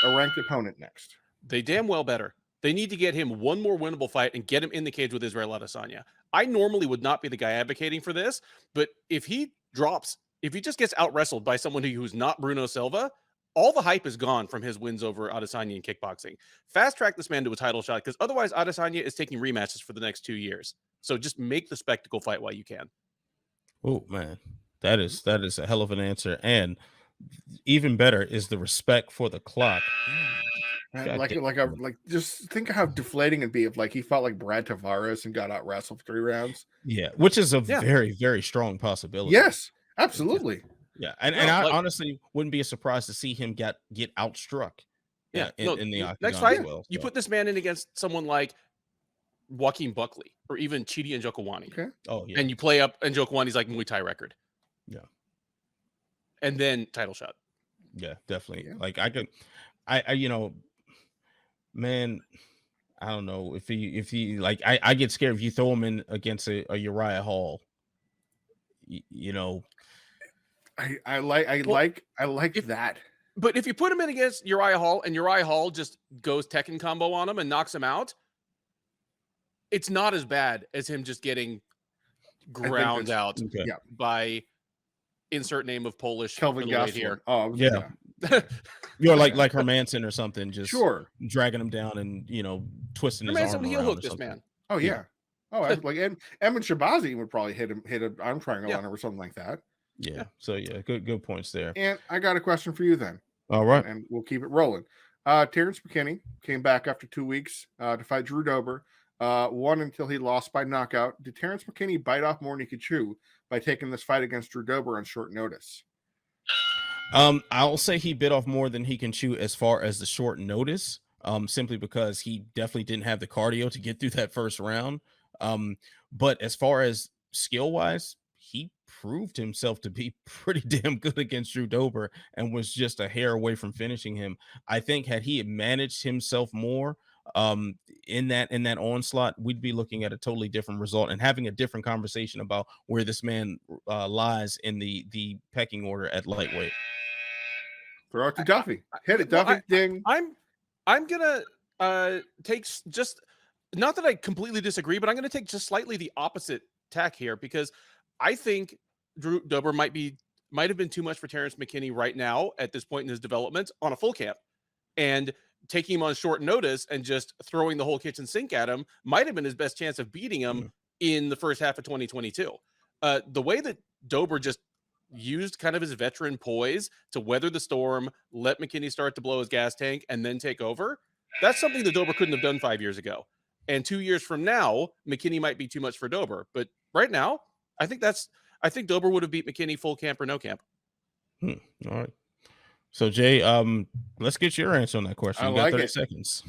a ranked opponent next? They damn well better. They need to get him one more winnable fight and get him in the cage with Israel Adesanya. I normally would not be the guy advocating for this, but if he just gets out wrestled by someone who's not Bruno Silva, all the hype is gone from his wins over Adesanya in kickboxing. Fast track this man to a title shot, because otherwise Adesanya is taking rematches for the next 2 years. So just make the spectacle fight while you can. Oh man, that is a hell of an answer, and even better is the respect for the clock. Just think of how deflating it'd be if like he fought like Brad Tavares and got out wrestled for 3 rounds. Yeah, which is a very, very strong possibility. Yes, absolutely. Yeah, and I honestly wouldn't be surprised to see him get outstruck. Yeah, in the next fight, as well, you put this man in against someone like Joaquin Buckley or even Chidi Njokuani. Okay. Oh yeah, and you play up Njokuani's like Muay Thai record. Yeah, and then title shot. Yeah, definitely. Yeah. Like I you know, man, I don't know if he like I get scared if you throw him in against a Uriah Hall. You know. I like that. But if you put him in against Uriah Hall and Uriah Hall just goes Tekken combo on him and knocks him out, it's not as bad as him just getting ground out by insert name of Polish Kelvin Gastelum here. Oh yeah. You're like Hermanson or something, just dragging him down and twisting his arm around. He'll hook this man. Oh yeah. Oh, like Emin Shabazi would probably hit an arm triangle on him or something like that. Yeah. So yeah, good points there. And I got a question for you then. All right. And we'll keep it rolling. Terrance McKinney came back after 2 weeks to fight Drew Dober. Won until he lost by knockout. Did Terrance McKinney bite off more than he could chew by taking this fight against Drew Dober on short notice? I'll say he bit off more than he can chew as far as the short notice. Simply because he definitely didn't have the cardio to get through that first round. But as far as skill wise, he proved himself to be pretty damn good against Drew Dober and was just a hair away from finishing him. I think had he managed himself more in that onslaught, we'd be looking at a totally different result and having a different conversation about where this man lies in the pecking order at lightweight. Throw it to Duffy. Hit it, Duffy. Ding. I'm gonna take just, not that I completely disagree, but I'm gonna take just slightly the opposite tack here, because I think Drew Dober might have been too much for Terrance McKinney right now at this point in his development on a full camp, and taking him on short notice and just throwing the whole kitchen sink at him might have been his best chance of beating him in the first half of 2022. The way that Dober just used kind of his veteran poise to weather the storm, let McKinney start to blow his gas tank, and then take over, that's something that Dober couldn't have done 5 years ago. And 2 years from now, McKinney might be too much for Dober. But right now, I think Dober would have beat McKinney full camp or no camp. All right. So Jay, let's get your answer on that question. You got 30 seconds.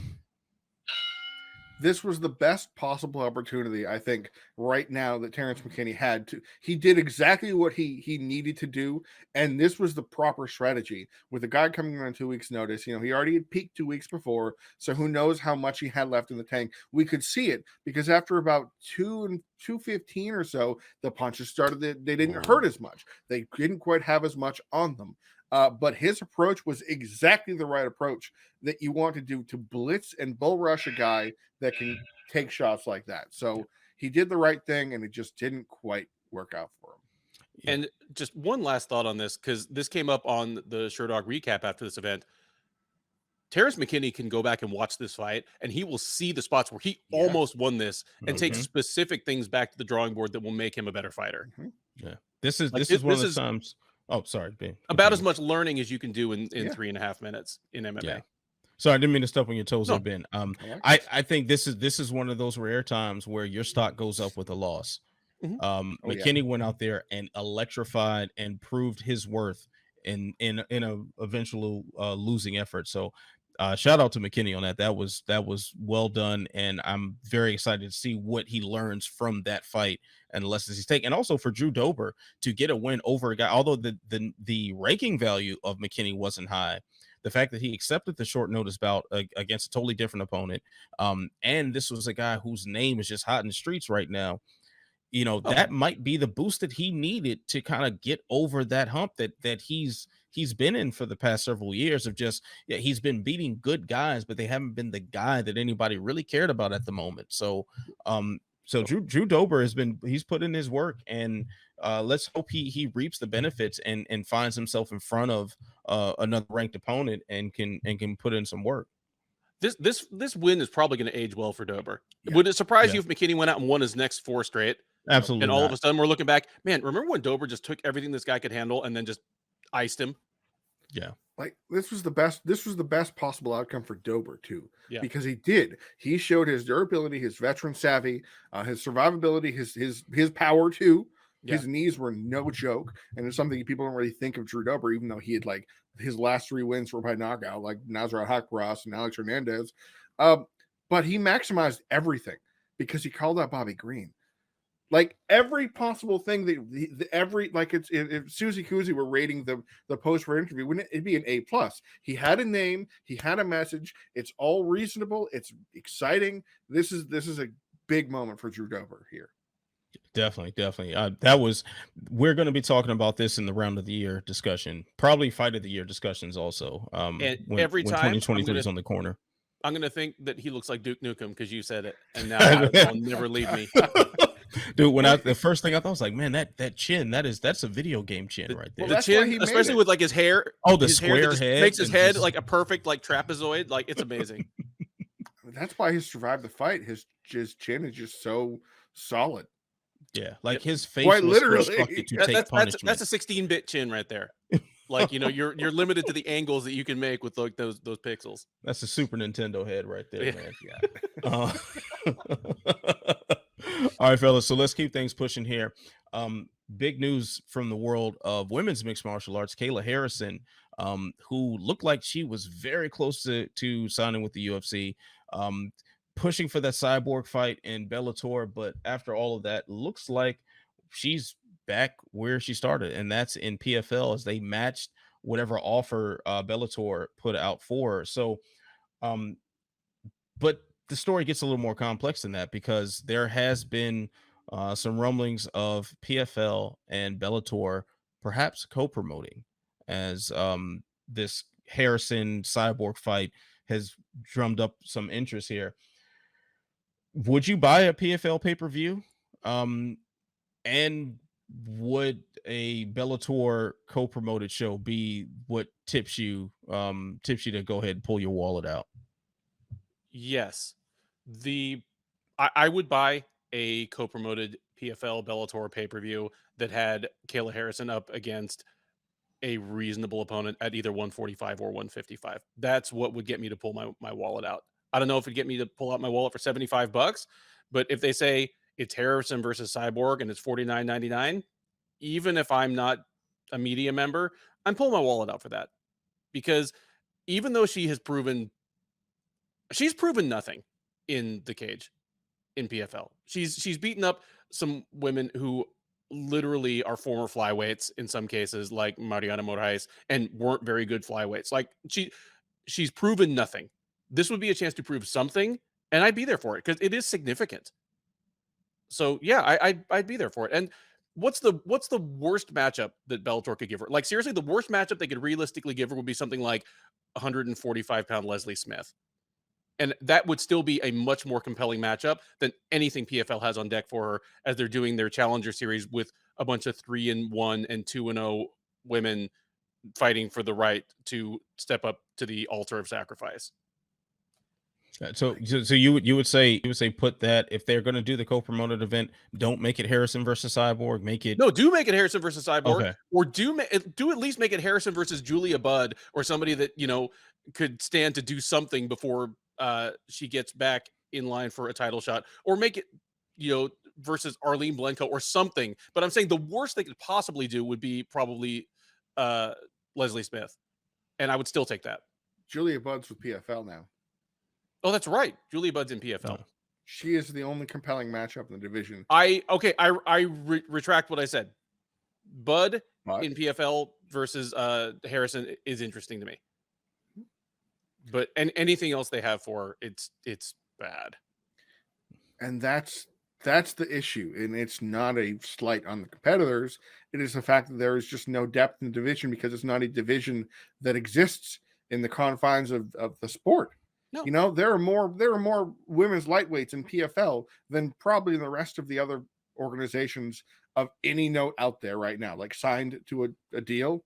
This was the best possible opportunity, I think, right now that Terrance McKinney had to. He did exactly what he needed to do, and this was the proper strategy. With the guy coming in on 2 weeks' notice, he already had peaked 2 weeks before, so who knows how much he had left in the tank. We could see it because after about 2:15 or so, the punches started. They didn't hurt as much. They didn't quite have as much on them. But his approach was exactly the right approach that you want to do to blitz and bull rush a guy that can take shots like that. So he did the right thing, and it just didn't quite work out for him. And just one last thought on this, because this came up on the Sherdog recap after this event. Terrance McKinney can go back and watch this fight, and he will see the spots where he almost won this and take specific things back to the drawing board that will make him a better fighter. Yeah, this is one of the times. Oh, sorry, Ben. About as much learning as you can do in 3.5 minutes in MMA. Yeah. Sorry, I didn't mean to step on your toes there, Ben. I think this is one of those rare times where your stock goes up with a loss. McKinney went out there and electrified and proved his worth in a eventual losing effort. So shout out to McKinney on that. That was well done, and I'm very excited to see what he learns from that fight and the lessons he's taken. And also for Drew Dober to get a win over a guy, although the ranking value of McKinney wasn't high, the fact that he accepted the short notice bout against a totally different opponent, and this was a guy whose name is just hot in the streets right now. That might be the boost that he needed to kind of get over that hump that he's been in for the past several years of just, he's been beating good guys, but they haven't been the guy that anybody really cared about at the moment. So, Drew Dober he's put in his work, and let's hope he reaps the benefits and finds himself in front of another ranked opponent and can put in some work. This win is probably going to age well for Dober. Would it surprise you if McKinney went out and won his next 4 straight? Absolutely. And all of a sudden we're looking back, man, remember when Dober just took everything this guy could handle and then just iced him? Yeah. Like this was the best possible outcome for Dober too, because he showed his durability, his veteran savvy, his survivability, his power too. His knees were no joke, and it's something people don't really think of Drew Dober, even though he had like his last 3 wins were by knockout, like Nasrat Haqparast and Alex Hernandez. But he maximized everything because he called out Bobby Green. Like every possible thing if Susie Kuzi were rating the post for interview, wouldn't it'd be an A+. He had a name, he had a message. It's all reasonable. It's exciting. This is a big moment for Drew Dober here. Definitely. We're going to be talking about this in the round of the year discussion, probably fight of the year discussions also. And when every time 2023 is on the corner, I'm going to think that he looks like Duke Nukem because you said it, and now I'll never leave me. Dude, the first thing I thought was like, man, that chin, that's a video game chin right there. The chin, especially with like his hair. Oh, the square head makes his head like a perfect like trapezoid. Like it's amazing. That's why he survived the fight. His chin is just so solid. Yeah, like his face quite was literally constructed to take punishment. That's a 16-bit chin right there. Like, you're limited to the angles that you can make with like those pixels. That's a Super Nintendo head right there, man. All right, fellas. So let's keep things pushing here. Big news from the world of women's mixed martial arts. Kayla Harrison, who looked like she was very close to signing with the UFC, pushing for that cyborg fight in Bellator, but after all of that, looks like she's back where she started, and that's in PFL as they matched whatever offer Bellator put out for her. So, but the story gets a little more complex than that, because there has been some rumblings of PFL and Bellator perhaps co-promoting, as this Harrison Cyborg fight has drummed up some interest here. Would you buy a PFL pay-per-view? And would a Bellator co-promoted show be what tips you to go ahead and pull your wallet out? Yes. I would buy a co-promoted PFL Bellator pay-per-view that had Kayla Harrison up against a reasonable opponent at either 145 or 155. That's what would get me to pull my wallet out. I don't know if it'd get me to pull out my wallet for $75, but if they say it's Harrison versus Cyborg and it's $49.99, even if I'm not a media member, I'm pulling my wallet out for that. Because even though she's proven nothing in the cage in PFL. She's beaten up some women who literally are former flyweights in some cases, like Marlon Moraes, and weren't very good flyweights. Like she's proven nothing. This would be a chance to prove something, and I'd be there for it because it is significant. So yeah, I'd be there for it. And what's the worst matchup that Bellator could give her? Like seriously, the worst matchup they could realistically give her would be something like 145-pound Leslie Smith. And that would still be a much more compelling matchup than anything PFL has on deck for her as they're doing their Challenger Series with a bunch of 3-1 and 2-0 women fighting for the right to step up to the altar of sacrifice. So you would say put that if they're going to do the co-promoted event, don't make it Harrison versus Cyborg. Make it do make it Harrison versus Cyborg, okay. Or do at least make it Harrison versus Julia Budd or somebody that could stand to do something before she gets back in line for a title shot, or make it versus Arlene Blenko or something. But I'm saying the worst they could possibly do would be probably Leslie Smith, and I would still take that. Julia Budd's with PFL now. Oh, that's right. Julia Budd's in PFL. No. She is the only compelling matchup in the division. I retract what I said. Budd in PFL versus Harrison is interesting to me. But anything else they have for it's bad. And that's the issue. And it's not a slight on the competitors. It is the fact that there is just no depth in the division because it's not a division that exists in the confines of the sport. No. There are more women's lightweights in PFL than probably in the rest of the other organizations of any note out there right now, like signed to a deal.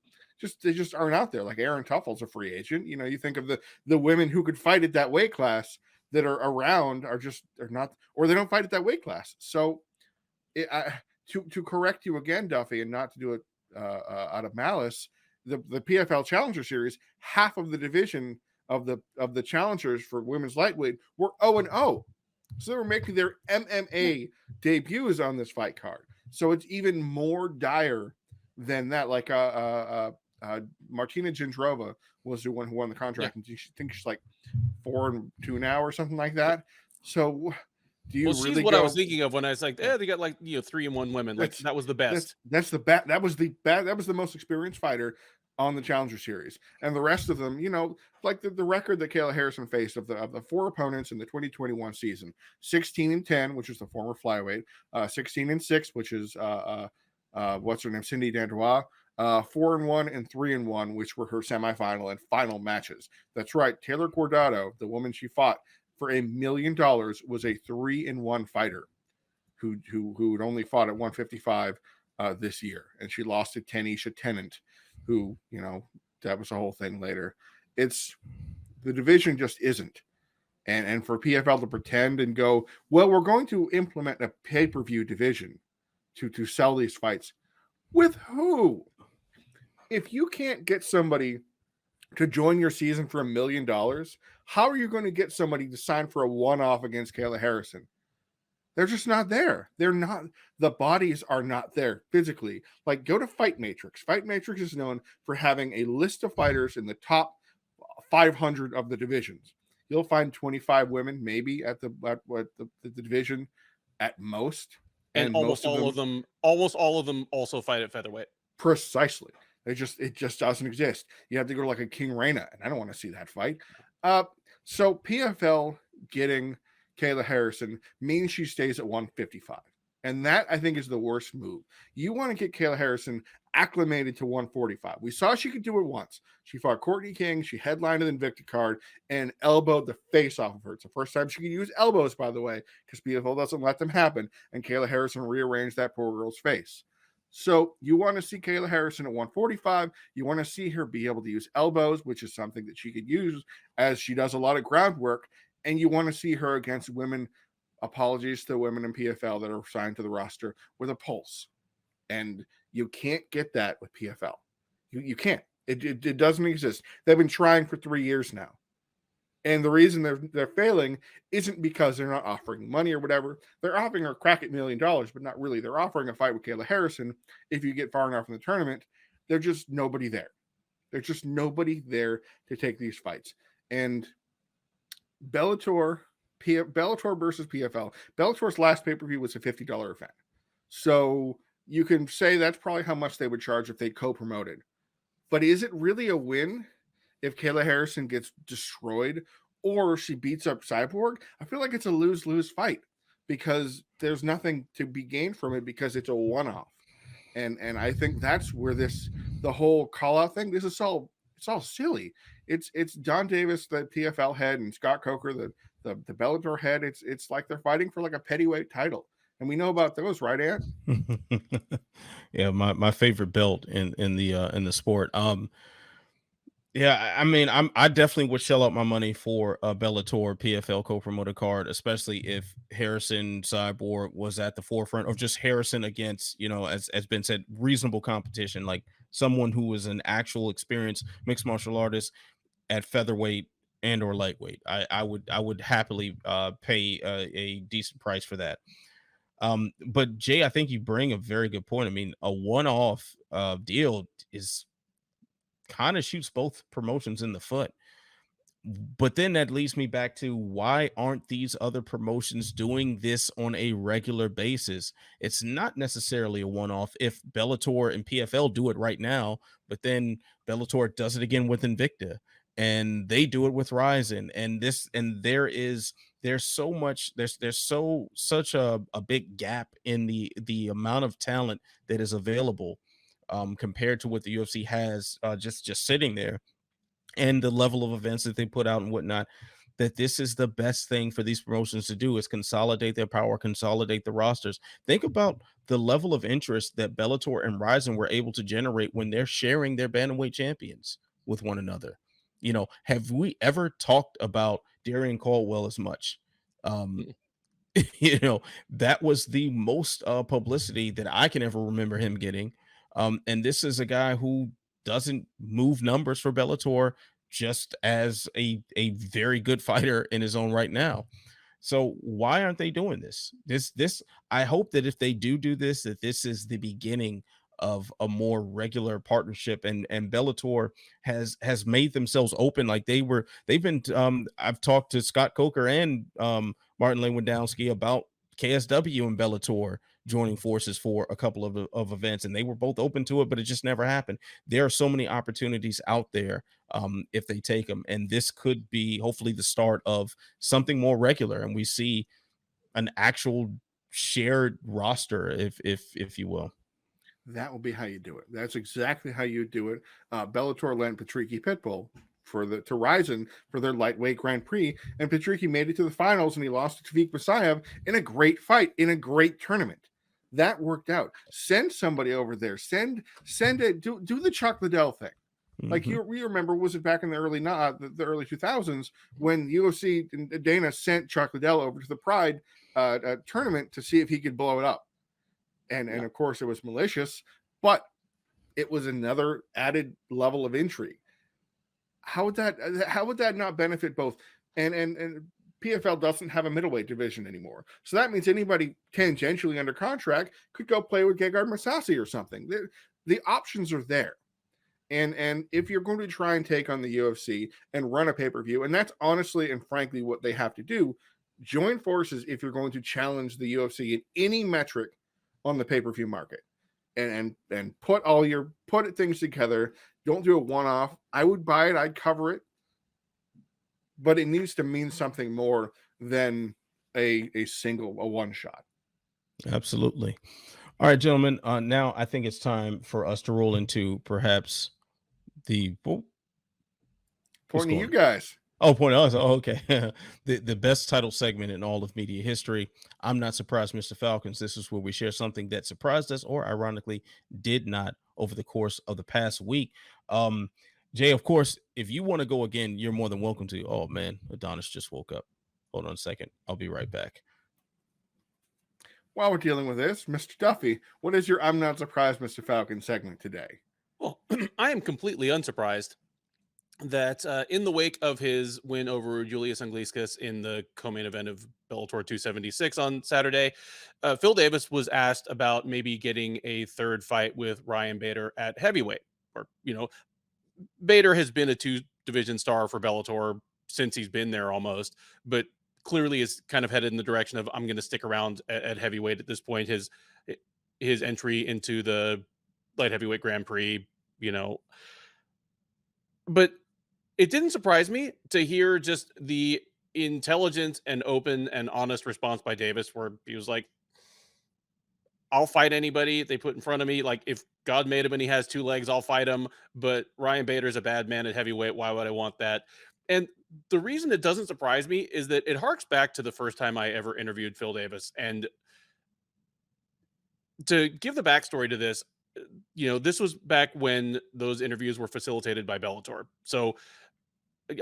They just aren't out there. Like Aaron Tuffle's a free agent. You think of the women who could fight at that weight class that are around are not, or they don't fight at that weight class. So to correct you again, Duffy, and not to do it out of malice, the PFL Challenger Series, half of the division of the challengers for women's lightweight were 0-0. So they were making their MMA debuts on this fight card. So it's even more dire than that. Like Martina Jindrova was the one who won the contract, and she thinks she's like 4-2 now or something like that. So do you really she's what I was thinking of when I was like, they got 3-1 women. Like that was the best. That was the most experienced fighter on the Challenger Series, and the rest of them, like the record that Kayla Harrison faced of the 4 opponents in the 2021 season: 16-10, which is the former flyweight, 16-6, which is what's her name, Cindy Dandois, 4-1 and 3-1, which were her semifinal and final matches. That's right, Taylor Cordado, the woman she fought for $1 million, was a 3-1 fighter who had only fought at 155 this year, and she lost to Tanisha Tennant, who, that was the whole thing later. It's the division just isn't. And for PFL to pretend and go, well, we're going to implement a pay-per-view division to sell these fights. With who? If you can't get somebody to join your season for $1 million, how are you going to get somebody to sign for a one-off against Kayla Harrison? They're just not there. They're not, the bodies are not there physically. Like, go to Fight Matrix. Fight Matrix is known for having a list of fighters in the top 500 of the divisions. You'll find 25 women maybe at the division at most. And almost all of them also fight at featherweight. Precisely. It just doesn't exist. You have to go to like a King Reina, and I don't want to see that fight. So PFL getting Kayla Harrison means she stays at 155. And that, I think, is the worst move. You want to get Kayla Harrison acclimated to 145. We saw she could do it once. She fought Courtney King. She headlined an Invicta card and elbowed the face off of her. It's the first time she could use elbows, by the way, because PFL doesn't let them happen. And Kayla Harrison rearranged that poor girl's face. So you want to see Kayla Harrison at 145. You want to see her be able to use elbows, which is something that she could use as she does a lot of groundwork. And you want to see her against women. Apologies to women in PFL that are signed to the roster with a pulse. And you can't get that with PFL. You can't. It doesn't exist. They've been trying for 3 years now. And the reason they're failing isn't because they're not offering money or whatever. They're offering a crack at $1 million, but not really. They're offering a fight with Kayla Harrison. If you get far enough in the tournament, there's just nobody there. There's just nobody there to take these fights. And Bellator versus PFL. Bellator's last pay-per-view was a $50 event. So you can say that's probably how much they would charge if they co-promoted. But is it really a win if Kayla Harrison gets destroyed or she beats up Cyborg? I feel like it's a lose-lose fight because there's nothing to be gained from it because it's a one-off. And I think that's where the whole call-out thing, it's all silly. It's Don Davis, the PFL head, and Scott Coker, the Bellator head. It's like they're fighting for like a petty-weight title. And we know about those, right, Ant? Yeah, my favorite belt in the sport. Yeah, I mean, I definitely would shell out my money for a Bellator PFL co-promoted card, especially if Harrison Cyborg was at the forefront, or just Harrison against, as been said, reasonable competition, like someone who was an actual experienced mixed martial artist at featherweight and or lightweight. I would happily pay a decent price for that. But Jay, I think you bring a very good point. I mean, a one-off deal is kind of shoots both promotions in the foot. But then that leads me back to, why aren't these other promotions doing this on a regular basis? It's not necessarily a one-off if Bellator and PFL do it right now, but then Bellator does it again with Invicta, and they do it with Ryzen, and there's such a big gap in the amount of talent that is available compared to what the UFC has just sitting there, and the level of events that they put out and whatnot, that this is the best thing for these promotions to do, is consolidate their power, consolidate the rosters. Think about the level of interest that Bellator and Ryzen were able to generate when they're sharing their bantamweight champions with one another. Have we ever talked about Darian Caldwell as much? That was the most publicity that I can ever remember him getting. And this is a guy who doesn't move numbers for Bellator, just as a very good fighter in his own right now. So why aren't they doing this? I hope that if they do this, that this is the beginning of a more regular partnership, and Bellator has made themselves open. Like they've been I've talked to Scott Coker and Martin Lewandowski about KSW and Bellator joining forces for a couple of events, and they were both open to it, but it just never happened. There are so many opportunities out there if they take them, and this could be hopefully the start of something more regular, and we see an actual shared roster, if you will. That will be how you do it. That's exactly how you do it. Bellator lent Patricky Pitbull to Ryzen for their lightweight Grand Prix, and Patricky made it to the finals, and he lost to Tavik Basayev in a great fight in a great tournament. That worked out. Send somebody over there. Send it. Do the Chuck Liddell thing. Like you remember, was it back in the early 2000s when UFC and Dana sent Chuck Liddell over to the Pride tournament to see if he could blow it up, and of course it was malicious, but it was another added level of intrigue. How would that not benefit both? And PFL doesn't have a middleweight division anymore, so that means anybody tangentially under contract could go play with Gegard Mousasi or something. The options are there. And if you're going to try and take on the UFC and run a pay-per-view, and that's honestly and frankly what they have to do, join forces if you're going to challenge the UFC in any metric on the pay-per-view market, and put things together. Don't do a one-off. I would buy it. I'd cover it, but it needs to mean something more than a one shot. Absolutely. All right, gentlemen. Now I think it's time for us to roll into perhaps the what's Pointing to going you on? guys. Oh, point us. Oh, okay. The best title segment in all of media history. I'm not surprised, Mr. Falcons. This is where we share something that surprised us or ironically did not over the course of the past week. Um, Jay, of course, if you want to go again, you're more than welcome to. Oh man, Adonis just woke up. Hold on a second. I'll be right back. While we're dealing with this, Mr. Duffy, what is your I'm not surprised, Mr. Falcon segment today? Well, I am completely unsurprised that in the wake of his win over Julius Angliskas in the co-main event of Bellator 276 on Saturday, Phil Davis was asked about maybe getting a third fight with Ryan Bader at heavyweight. Or, Bader has been a two-division star for Bellator since he's been there almost, but clearly is kind of headed in the direction of I'm going to stick around at heavyweight at this point. His entry into the light heavyweight Grand Prix, but it didn't surprise me to hear just the intelligent and open and honest response by Davis, where he was like, I'll fight anybody they put in front of me. Like, if God made him and he has two legs, I'll fight him. But Ryan Bader's a bad man at heavyweight. Why would I want that? And the reason it doesn't surprise me is that it harks back to the first time I ever interviewed Phil Davis. And to give the backstory to this, this was back when those interviews were facilitated by Bellator. So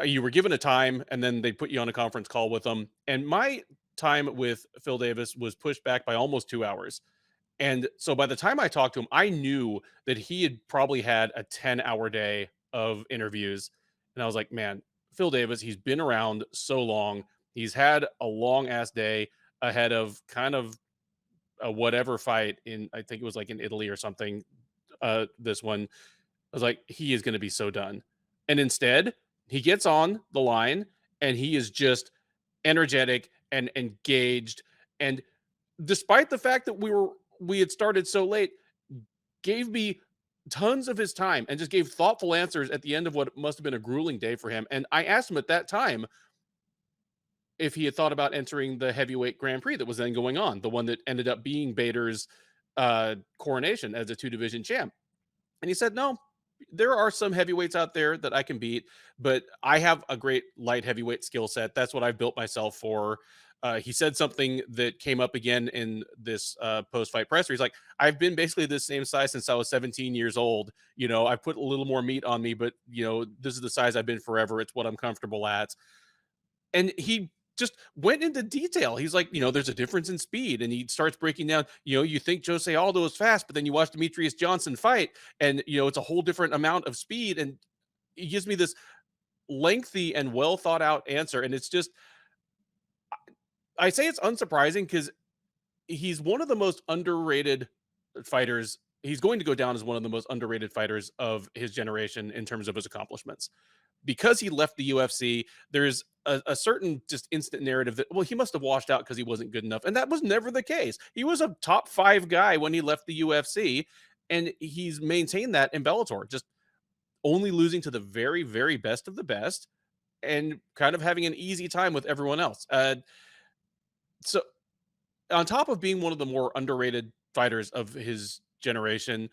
you were given a time and then they put you on a conference call with them. And my time with Phil Davis was pushed back by almost 2 hours. And so by the time I talked to him, I knew that he had probably had a 10-hour day of interviews. And I was like, man, Phil Davis, he's been around so long. He's had a long ass day ahead of kind of a whatever fight I think it was like in Italy or something. This one, I was like, he is going to be so done. And instead, he gets on the line and he is just energetic and engaged. And despite the fact that we had started so late, gave me tons of his time and just gave thoughtful answers at the end of what must have been a grueling day for him. And I asked him at that time if he had thought about entering the heavyweight Grand Prix that was then going on, the one that ended up being Bader's coronation as a two-division champ. And he said, no, there are some heavyweights out there that I can beat, but I have a great light heavyweight skill set. That's what I've built myself for. He said something that came up again in this post-fight presser. He's like, I've been basically the same size since I was 17 years old. I put a little more meat on me, but this is the size I've been forever. It's what I'm comfortable at. And he just went into detail. He's like, there's a difference in speed. And he starts breaking down, you think Jose Aldo is fast, but then you watch Demetrius Johnson fight and, it's a whole different amount of speed. And he gives me this lengthy and well thought out answer. And it's just, I say it's unsurprising because he's one of the most underrated fighters. He's going to go down as one of the most underrated fighters of his generation in terms of his accomplishments. Because he left the UFC, there's a certain just instant narrative that, well, he must have washed out because he wasn't good enough. And that was never the case. He was a top 5 guy when he left the UFC, and he's maintained that in Bellator, just only losing to the very, very best of the best and kind of having an easy time with everyone else. So on top of being one of the more underrated fighters of his generation,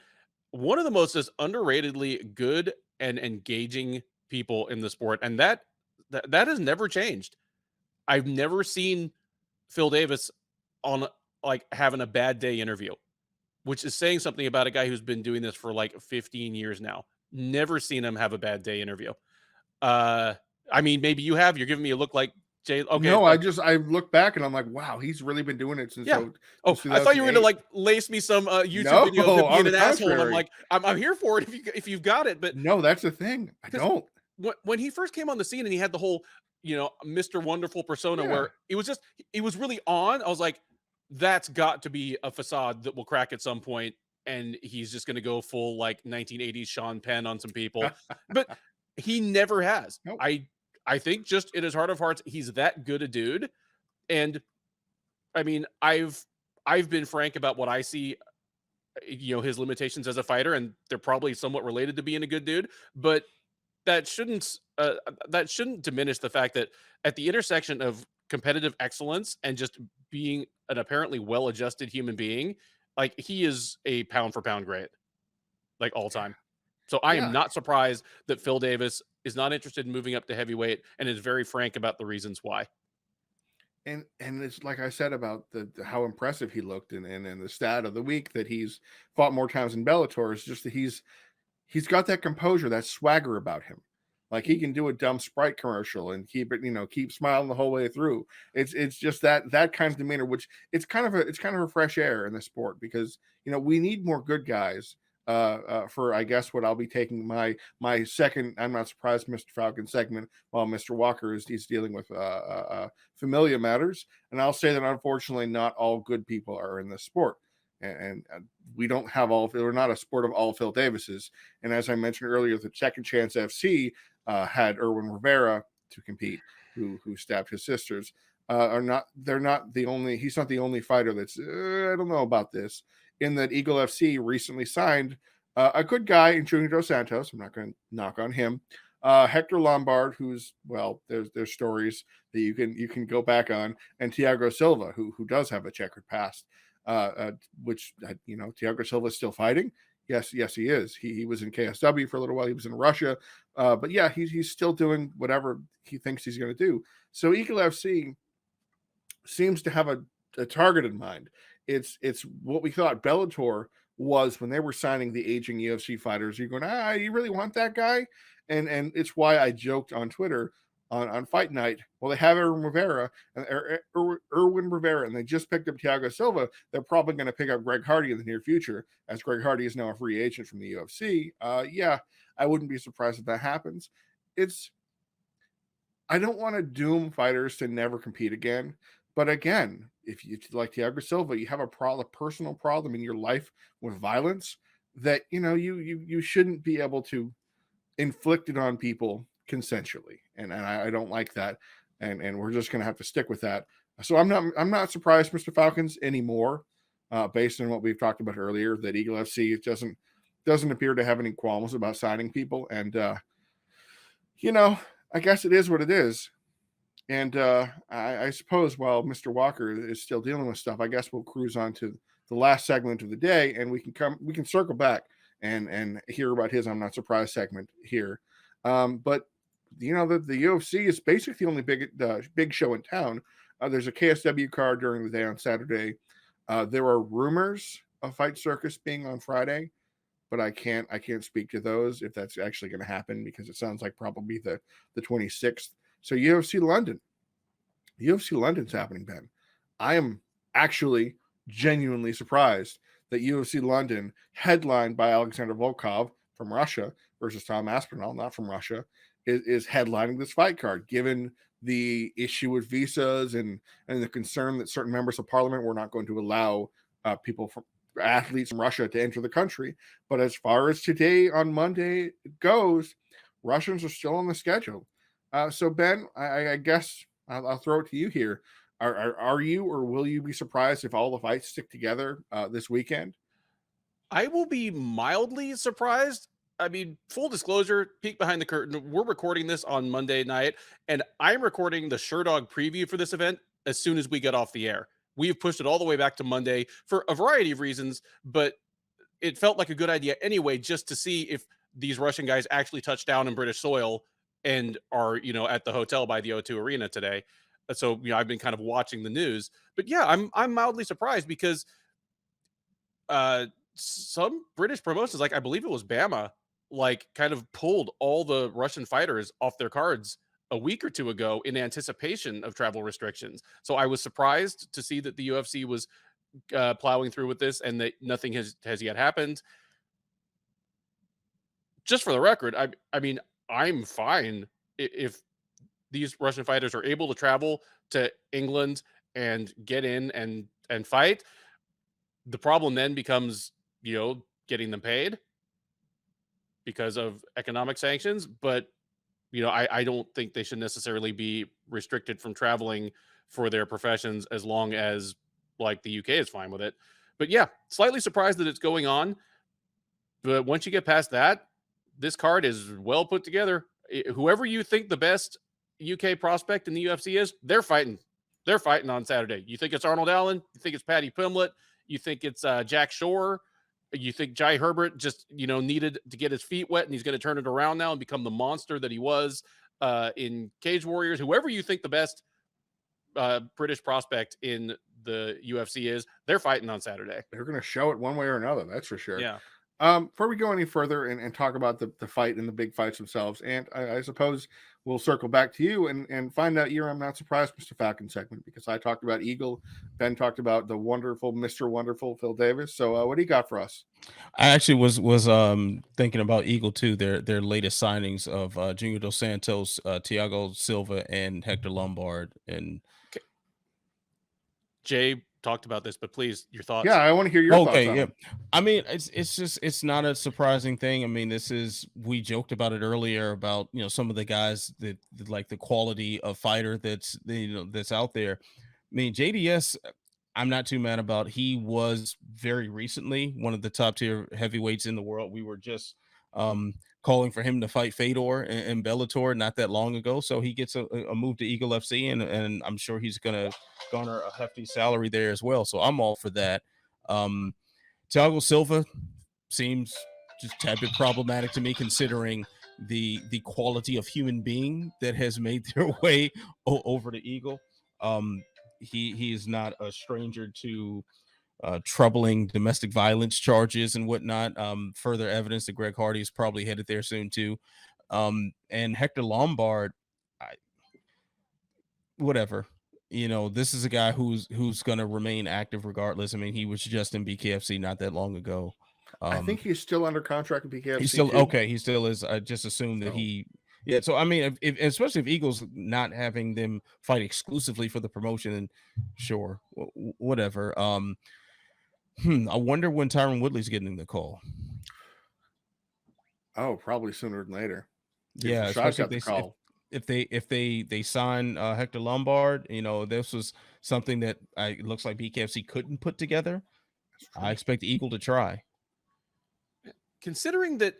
one of the most just underratedly good and engaging people in the sport. And that has never changed. I've never seen Phil Davis on like having a bad day interview, which is saying something about a guy who's been doing this for like 15 years now. Never seen him have a bad day interview. I mean, maybe you have. You're giving me a look like Jay. Okay. No, I look back and I'm like, wow, he's really been doing it since. Yeah. Since I thought you were 2008. gonna like lace me some YouTube No, video of him on being the an asshole. And I'm contrary. like, I'm here for it if you've got it. But No, that's the thing. I don't. When he first came on the scene and he had the whole, Mr. Wonderful persona where it was really on. I was like, that's got to be a facade that will crack at some point, and he's just going to go full like 1980s Sean Penn on some people. But he never has. Nope. I think just in his heart of hearts, he's that good a dude. And I mean, I've been frank about what I see, his limitations as a fighter, and they're probably somewhat related to being a good dude, but that shouldn't diminish the fact that at the intersection of competitive excellence and just being an apparently well-adjusted human being, like he is a pound for pound great, like all time. So I am not surprised that Phil Davis is not interested in moving up to heavyweight and is very frank about the reasons why. And it's like I said about the how impressive he looked, and the stat of the week that he's fought more times in Bellator is just that he's got that composure, that swagger about him. Like he can do a dumb Sprite commercial and keep smiling the whole way through. It's just that kind of demeanor, which it's kind of a fresh air in the sport, because we need more good guys. For I guess what I'll be taking my second I'm not surprised Mr. Falcon segment, while Mr. Walker he's dealing with familia matters, and I'll say that unfortunately not all good people are in this sport. And we don't have we're not a sport of all Phil Davises. And as I mentioned earlier, the Second Chance FC had Irwin Rivera to compete, who stabbed his sisters. He's not the only fighter that's I don't know about this, in that Eagle FC recently signed a good guy in Drew Santos. I'm not going to knock on him. Hector Lombard, who's, well, there's stories that you can go back on, and Thiago Silva, who does have a checkered past. Which Thiago Silva is still fighting. Yes, he is. He was in KSW for a little while. He was in Russia, but yeah, he's still doing whatever he thinks he's going to do. So Eagle FC seems to have a target in mind. It's what we thought Bellator was when they were signing the aging UFC fighters. You're going, you really want that guy? And it's why I joked on Twitter on Fight Night. Well, they have Irwin Rivera, and they just picked up Thiago Silva. They're probably going to pick up Greg Hardy in the near future, as Greg Hardy is now a free agent from the UFC. Yeah, I wouldn't be surprised if that happens. I don't want to doom fighters to never compete again, but again, if you like Thiago Silva, you have a personal problem in your life with violence that you shouldn't be able to inflict it on people consensually, and I don't like that, and we're just going to have to stick with that. So I'm not surprised, Mr. Falcons, anymore, based on what we've talked about earlier, that Eagle FC doesn't appear to have any qualms about signing people, and I guess it is what it is. And I suppose while Mr. Walker is still dealing with stuff, I guess we'll cruise on to the last segment of the day, and we can circle back and hear about his I'm not surprised segment here. But the UFC is basically the only big show in town. There's a KSW card during the day on Saturday. There are rumors of Fight Circus being on Friday, but I can't speak to those if that's actually going to happen, because it sounds like probably the 26th. So UFC London. UFC London's happening, Ben. I am actually genuinely surprised that UFC London, headlined by Alexander Volkov from Russia versus Tom Aspinall, not from Russia, is headlining this fight card, given the issue with visas and the concern that certain members of parliament were not going to allow athletes from Russia to enter the country. But as far as today on Monday goes, Russians are still on the schedule. So Ben, I guess I'll throw it to you here. Are you, or will you be surprised if all the fights stick together this weekend? I will be mildly surprised. I mean, full disclosure, peek behind the curtain. We're recording this on Monday night, and I'm recording the Sherdog preview for this event as soon as we get off the air. We've pushed it all the way back to Monday for a variety of reasons, but it felt like a good idea anyway, just to see if these Russian guys actually touch down in British soil and are, at the hotel by the O2 Arena today. So, I've been kind of watching the news, but yeah, I'm mildly surprised because some British promotions, like I believe it was Bama, kind of pulled all the Russian fighters off their cards a week or two ago in anticipation of travel restrictions. So I was surprised to see that the UFC was plowing through with this and that nothing has yet happened. Just for the record, I mean, I'm fine if these Russian fighters are able to travel to England and get in and fight. The problem then becomes, getting them paid because of economic sanctions. But, I don't think they should necessarily be restricted from traveling for their professions as long as the UK is fine with it. But yeah, slightly surprised that it's going on. But once you get past that, this card is well put together. Whoever you think the best UK prospect in the UFC is, they're fighting they're fighting on Saturday. You think it's Arnold Allen? You think it's Paddy Pimblett? You think it's Jack Shore? You think Jai Herbert just, needed to get his feet wet and he's going to turn it around now and become the monster that he was in Cage Warriors? Whoever you think the best British prospect in the UFC is, they're fighting on Saturday. They're going to show it one way or another. That's for sure. Yeah. Before we go any further and talk about the fight and the big fights themselves, and I suppose we'll circle back to you and find out your I'm Not Surprised, Mr. Falcon segment, because I talked about Eagle, Ben talked about the wonderful Mr. Wonderful Phil Davis. So what do you got for us? I actually was thinking about Eagle too. Their latest signings of Junior Dos Santos, Thiago Silva, and Hector Lombard. And Jay talked about this, but please, your thoughts. Yeah, I want to hear your thoughts. Okay, yeah. I mean, it's not a surprising thing. I mean, we joked about it earlier about some of the guys that like the quality of fighter that's out there. I mean, JDS, I'm not too mad about. He was very recently one of the top tier heavyweights in the world. We were just calling for him to fight Fedor in Bellator not that long ago. So he gets a move to Eagle FC, and I'm sure he's going to garner a hefty salary there as well. So I'm all for that. Thiago Silva seems just a tad bit problematic to me, considering the quality of human being that has made their way over to Eagle. He is not a stranger to troubling domestic violence charges and whatnot. Further evidence that Greg Hardy is probably headed there soon too. And Hector Lombard, whatever. This is a guy who's going to remain active regardless. I mean, he was just in BKFC not that long ago. I think he's still under contract with BKFC. He's still okay. He still is. I just assumed that he. Yeah, so I mean, especially if Eagles not having them fight exclusively for the promotion, and sure, whatever. I wonder when Tyron Woodley's getting the call. Oh, probably sooner than later. Yeah, especially if they sign Hector Lombard. This was something that it looks like BKFC couldn't put together. I expect Eagle to try. Considering that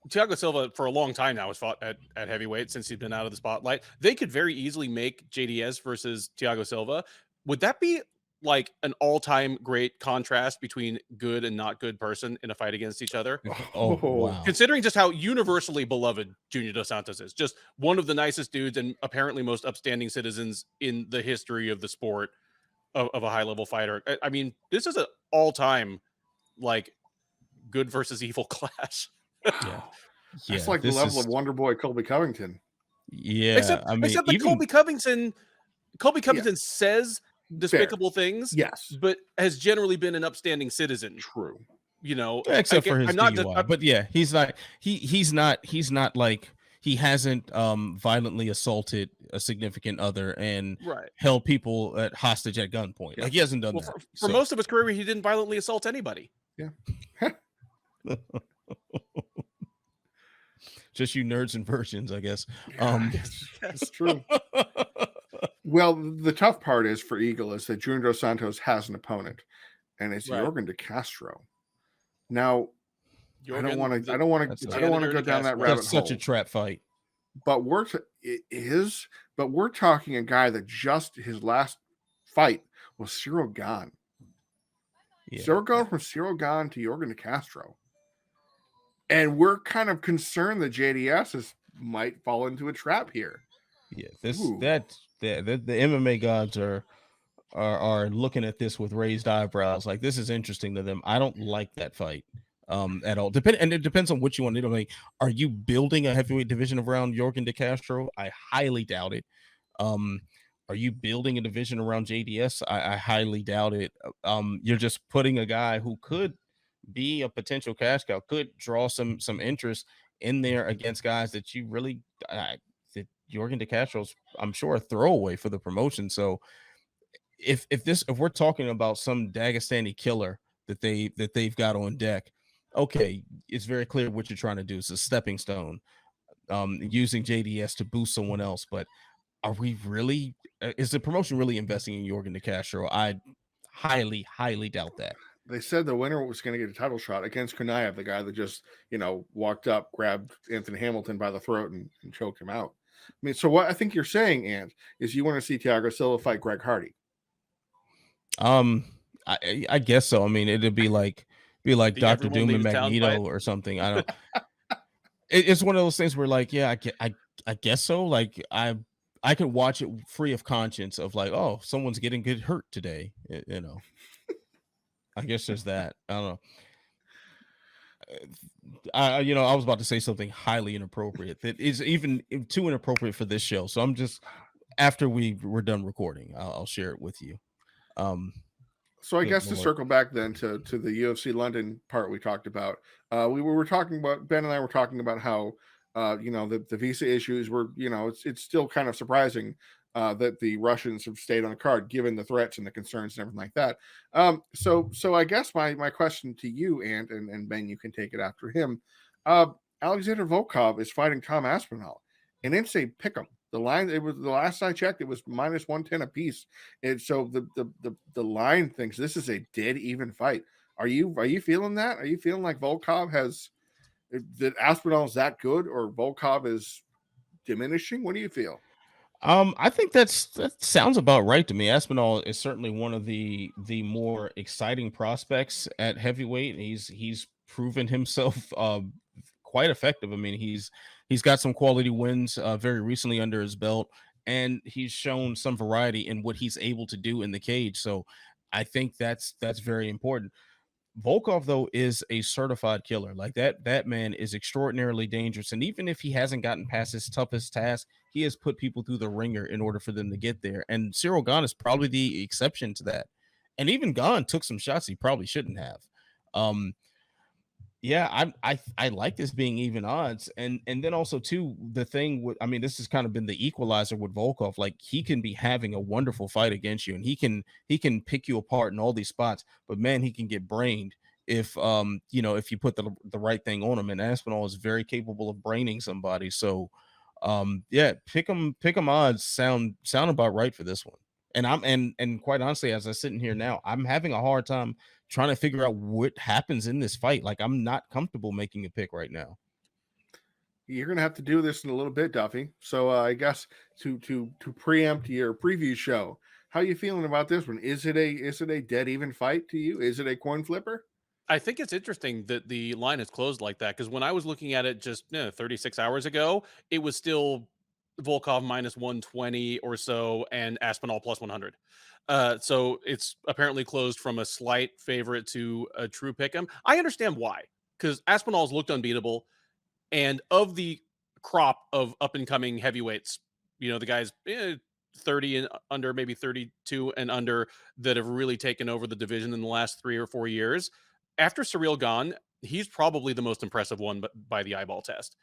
Thiago Silva for a long time now has fought at heavyweight since he's been out of the spotlight, they could very easily make JDS versus Thiago Silva. Would that be like an all-time great contrast between good and not good person in a fight against each other? Oh, wow. Considering just how universally beloved Junior Dos Santos is, just one of the nicest dudes and apparently most upstanding citizens in the history of the sport of a high-level fighter. I mean, this is an all-time like good versus evil clash. Yeah. It's like the level of Wonder Boy Colby Covington. Yeah, except that Colby Covington says despicable things, yes, but has generally been an upstanding citizen. True. Except for his DUI. But yeah, he's not like, he hasn't violently assaulted a significant other and held people at hostage at gunpoint. Like, he hasn't done that. For most of his career, he didn't violently assault anybody. Yeah. Just you nerds and virgins, I guess. That's true. Well, the tough part is for Eagle is that Junior Dos Santos has an opponent, and it's Yorgan De Castro. Now, I don't want to go down that rabbit hole. That's such a trap fight. But we're talking a guy that just his last fight was Cyril Gane. Yeah. So we're going from Cyril Gane to Yorgan De Castro. And we're kind of concerned that JDS might fall into a trap here. Yeah, the MMA gods are looking at this with raised eyebrows. Like, this is interesting to them. I don't like that fight at all. And it depends on what you want to do. Like, are you building a heavyweight division around Yorgan De Castro? I highly doubt it. Are you building a division around JDS? I highly doubt it. You're just putting a guy who could be a potential cash cow, could draw some interest in there against guys that you really that Yorgan De Castro's, I'm sure, a throwaway for the promotion. So if we're talking about some Dagestani killer that they've got on deck, okay, it's very clear what you're trying to do. It's a stepping stone, using JDS to boost someone else. But are we really? Is the promotion really investing in Yorgan De Castro? I highly doubt that. They said the winner was going to get a title shot against Kunaev, the guy that just, walked up, grabbed Anthony Hamilton by the throat and choked him out. mean, so what I think you're saying, Ant, is you want to see Thiago Silva fight Greg Hardy. I guess so. I mean, it'd be like Dr. everyone Doom and leaves town Magneto fight. or something. I don't. It's one of those things where, like, yeah, I guess so. Like, I could watch it free of conscience of like, oh, someone's getting good hurt today. You know, I guess there's that. I don't know. I was about to say something highly inappropriate that is even too inappropriate for this show. So I'm just, after we're done recording, I'll share it with you. So I guess to circle back then to the UFC London part we talked about, we were talking about, Ben and I were talking about how the visa issues were, it's still kind of surprising that the Russians have stayed on the card given the threats and the concerns and everything like that. So I guess my question to you, Ant, and Ben, you can take it after him. Alexander Volkov is fighting Tom Aspinall, and it's a pick'em. The line, it was the last I checked, it was minus 110 apiece. And so the line thinks this is a dead even fight. Are you feeling that? Are you feeling like Volkov that Aspinall is that good, or Volkov is diminishing? What do you feel? I think that sounds about right to me. Aspinall is certainly one of the more exciting prospects at heavyweight. He's proven himself quite effective. I mean, he's got some quality wins very recently under his belt, and he's shown some variety in what he's able to do in the cage. So I think that's very important. Volkov, though, is a certified killer. Like that man is extraordinarily dangerous. And even if he hasn't gotten past his toughest task, he has put people through the ringer in order for them to get there. And Cyril Gane is probably the exception to that. And even Gane took some shots he probably shouldn't have. Yeah, I like this being even odds, and then also too the thing with, I mean, this has kind of been the equalizer with Volkov. Like, he can be having a wonderful fight against you, and he can pick you apart in all these spots, but man, he can get brained if if you put the right thing on him. And Aspinall is very capable of braining somebody. So yeah, pick 'em odds sound about right for this one. And and quite honestly, as I sit in here now, I'm having a hard time trying to figure out what happens in this fight. Like, I'm not comfortable making a pick right now. You're gonna have to do this in a little bit, Duffy. So I guess to preempt your preview show, how you feeling about this one? Is it a dead even fight to you? Is it a coin flipper? I think it's interesting that the line is closed like that, because when I was looking at it just 36 hours ago, it was still Volkov minus 120 or so and Aspinall plus 100. So it's apparently closed from a slight favorite to a true pick'em. I understand why, because Aspinall's looked unbeatable, and of the crop of up and coming heavyweights, the guys 30 and under, maybe 32 and under, that have really taken over the division in the last 3 or 4 years. After Cyril Gane, he's probably the most impressive one, but by the eyeball test.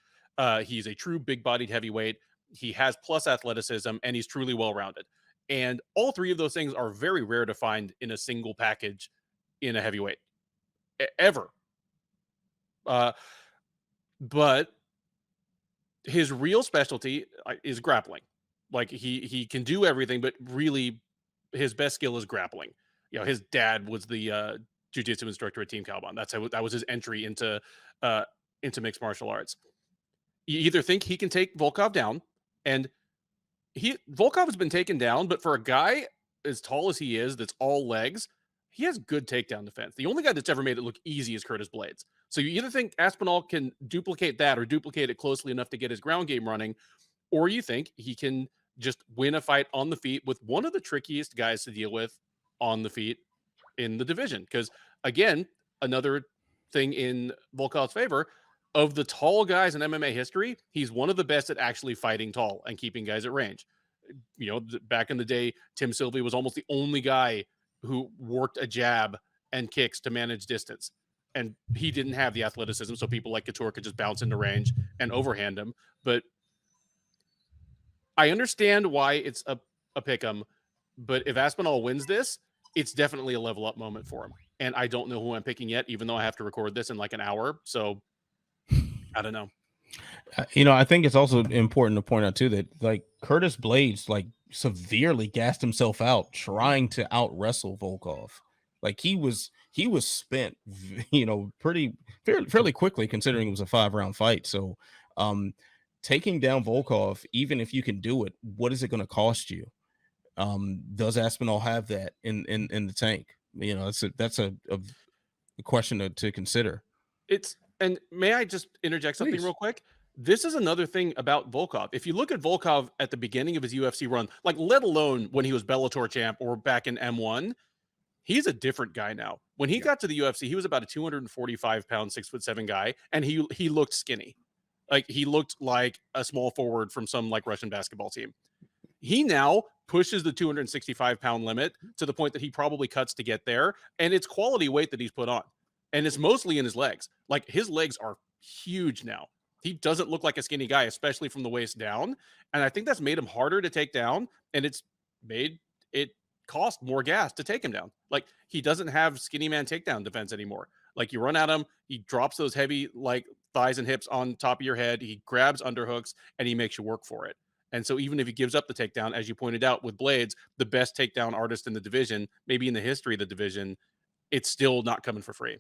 He's a true big-bodied heavyweight. He has plus athleticism, and he's truly well-rounded. And all three of those things are very rare to find in a single package in a heavyweight ever. But his real specialty is grappling. Like, he can do everything, but really his best skill is grappling. His dad was the jiu-jitsu instructor at Team Calbon. That was his entry into mixed martial arts. You either think he can take Volkov down, and Volkov has been taken down, but for a guy as tall as he is, that's all legs, he has good takedown defense. The only guy that's ever made it look easy is Curtis Blades. So you either think Aspinall can duplicate that, or duplicate it closely enough to get his ground game running, or you think he can just win a fight on the feet with one of the trickiest guys to deal with on the feet in the division. Because again, another thing in Volkov's favor, of the tall guys in MMA history, he's one of the best at actually fighting tall and keeping guys at range. Back in the day, Tim Sylvie was almost the only guy who worked a jab and kicks to manage distance. And he didn't have the athleticism, so people like Couture could just bounce into range and overhand him. But I understand why it's a pick'em, but if Aspinall wins this, it's definitely a level up moment for him. And I don't know who I'm picking yet, even though I have to record this in like an hour. So I don't know. I think it's also important to point out too that, like, Curtis Blades severely gassed himself out trying to out wrestle Volkov. Like, he was spent, fairly quickly, considering it was a 5-round fight. So taking down Volkov, even if you can do it, what is it going to cost you? Does Aspinall have that in the tank? You know, that's a question to consider. And may I just interject something Please. real quick? This is another thing about Volkov. If you look at Volkov at the beginning of his UFC run, like let alone when he was Bellator champ or back in M1, he's a different guy now. When he got to the UFC, he was about a 245 pound, 6'7" guy, and he looked skinny. Like he looked like a small forward from some like Russian basketball team. He now pushes the 265-pound limit to the point that he probably cuts to get there, and it's quality weight that he's put on, and it's mostly in his legs. Like his legs are huge now. He doesn't look like a skinny guy, especially from the waist down, and I think that's made him harder to take down, and it's made it cost more gas to take him down. Like he doesn't have skinny man takedown defense anymore. Like you run at him, he drops those heavy like thighs and hips on top of your head, he grabs underhooks, and he makes you work for it. And so even if he gives up the takedown, as you pointed out with Blades, the best takedown artist in the division, maybe in the history of the division, it's still not coming for free.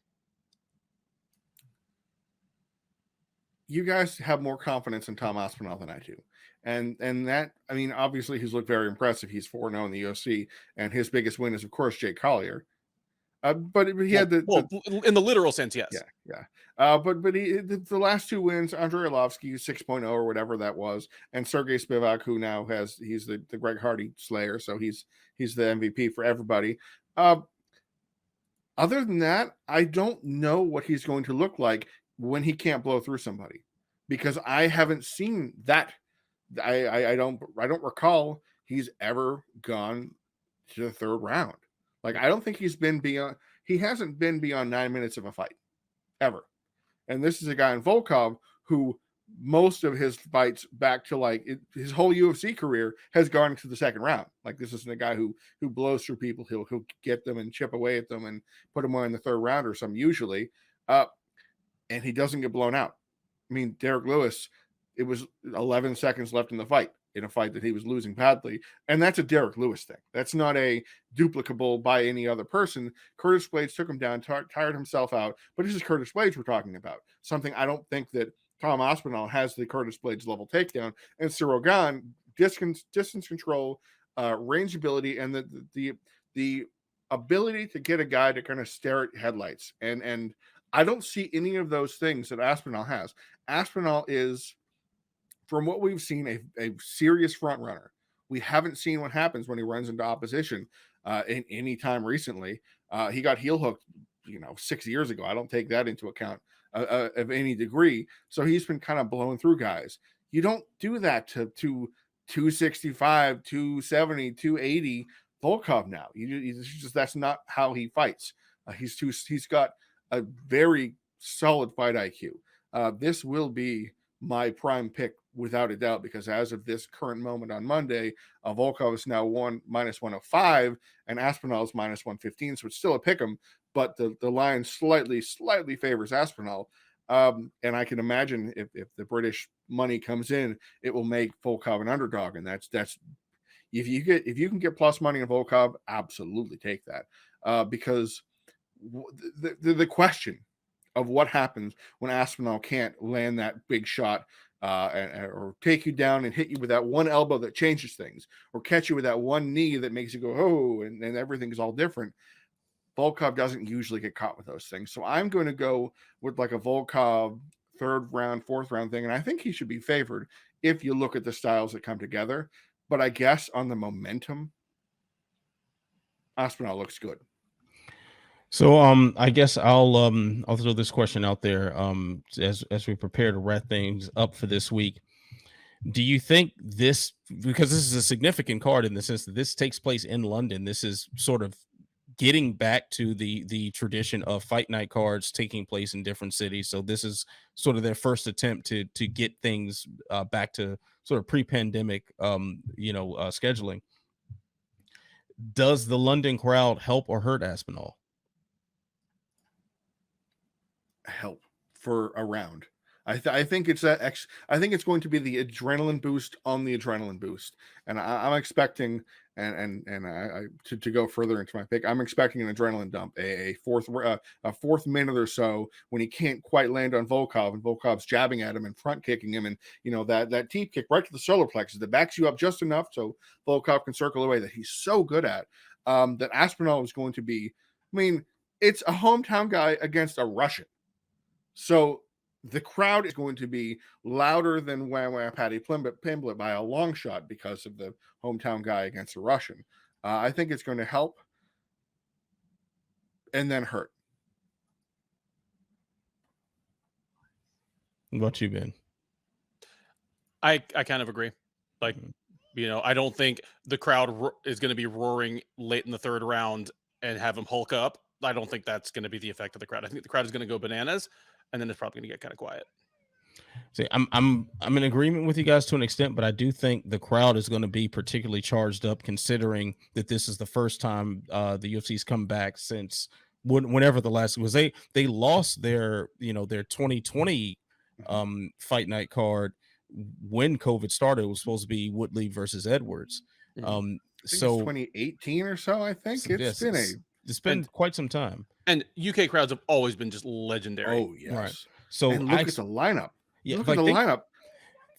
You guys have more confidence in Tom Aspinall than I do. And that, I mean, obviously he's looked very impressive. He's 4-0 in the UFC, and his biggest win is, of course, Jake Collier. But he had in the literal sense, yes. Yeah. But he the last two wins, Andrei Arlovsky 6.0 or whatever that was, and Sergey Spivak, who now he's the Greg Hardy slayer, so he's the MVP for everybody. Other than that, I don't know what he's going to look like when he can't blow through somebody, because I haven't seen that. I don't recall he's ever gone to the third round. Like, I don't think he hasn't been beyond 9 minutes of a fight ever. And this is a guy in Volkov who most of his fights back to his whole UFC career has gone to the second round. Like, this isn't a guy who blows through people. He'll get them and chip away at them and put them on in the third round or something usually. And he doesn't get blown out. I mean, Derek Lewis, it was 11 seconds left in the fight, in a fight that he was losing badly. And that's a Derek Lewis thing. That's not a duplicable by any other person. Curtis Blades took him down, tired himself out. But this is Curtis Blades we're talking about. Something I don't think that Tom Aspinall has the Curtis Blades level takedown. And Cyril Gane, distance control, range ability, and the ability to get a guy to kind of stare at headlights. And I don't see any of those things that Aspinall has. Aspinall is, from what we've seen, a serious front runner. We haven't seen what happens when he runs into opposition in any time recently. He got heel hooked, 6 years ago. I don't take that into account of any degree. So he's been kind of blowing through guys. You don't do that to 265, 270, 280 Volkov now. That's not how he fights. He's got a very solid fight IQ. This will be my prime pick without a doubt, because as of this current moment on Monday, Volkov is now minus 105 and Aspinall is minus 115. So it's still a pick 'em, but the line slightly favors Aspinall. And I can imagine if the British money comes in, it will make Volkov an underdog. And that's if you can get plus money on Volkov, absolutely take that. Because the question of what happens when Aspinall can't land that big shot or take you down and hit you with that one elbow that changes things, or catch you with that one knee that makes you go, oh, and everything is all different. Volkov doesn't usually get caught with those things. So I'm going to go with like a Volkov third round, fourth round thing. And I think he should be favored if you look at the styles that come together. But I guess on the momentum, Aspinall looks good. So I guess I'll throw this question out there as we prepare to wrap things up for this week. Do you think this, because this is a significant card in the sense that this takes place in London, this is sort of getting back to the tradition of fight night cards taking place in different cities. So this is sort of their first attempt to get things back to sort of pre-pandemic scheduling. Does the London crowd help or hurt Aspinall? Help for a round. I think it's I think it's going to be the adrenaline boost on the adrenaline boost, and I'm expecting And to go further into my pick, I'm expecting an adrenaline dump, a fourth minute or so when he can't quite land on Volkov, and Volkov's jabbing at him and front kicking him, and that teep kick right to the solar plexus that backs you up just enough so Volkov can circle away, that he's so good at. That Aspinall is going to be. I mean, it's a hometown guy against a Russian, so the crowd is going to be louder than Wham Wham Patty Pimblett by a long shot because of the hometown guy against a Russian. I think it's going to help and then hurt. What about you, Ben? I kind of agree. Like, I don't think the crowd is going to be roaring late in the third round and have him hulk up. I don't think that's going to be the effect of the crowd. I think the crowd is going to go bananas, and then it's probably going to get kind of quiet. See, I'm in agreement with you guys to an extent, but I do think the crowd is going to be particularly charged up, considering that this is the first time the UFC's come back since whenever the last was. They lost their 2020 fight night card when COVID started. It was supposed to be Woodley versus Edwards. I think So it's 2018 or so. I think it's been quite some time. And UK crowds have always been just legendary. Oh yes. Right. So and look at the lineup. Yeah, look at the lineup.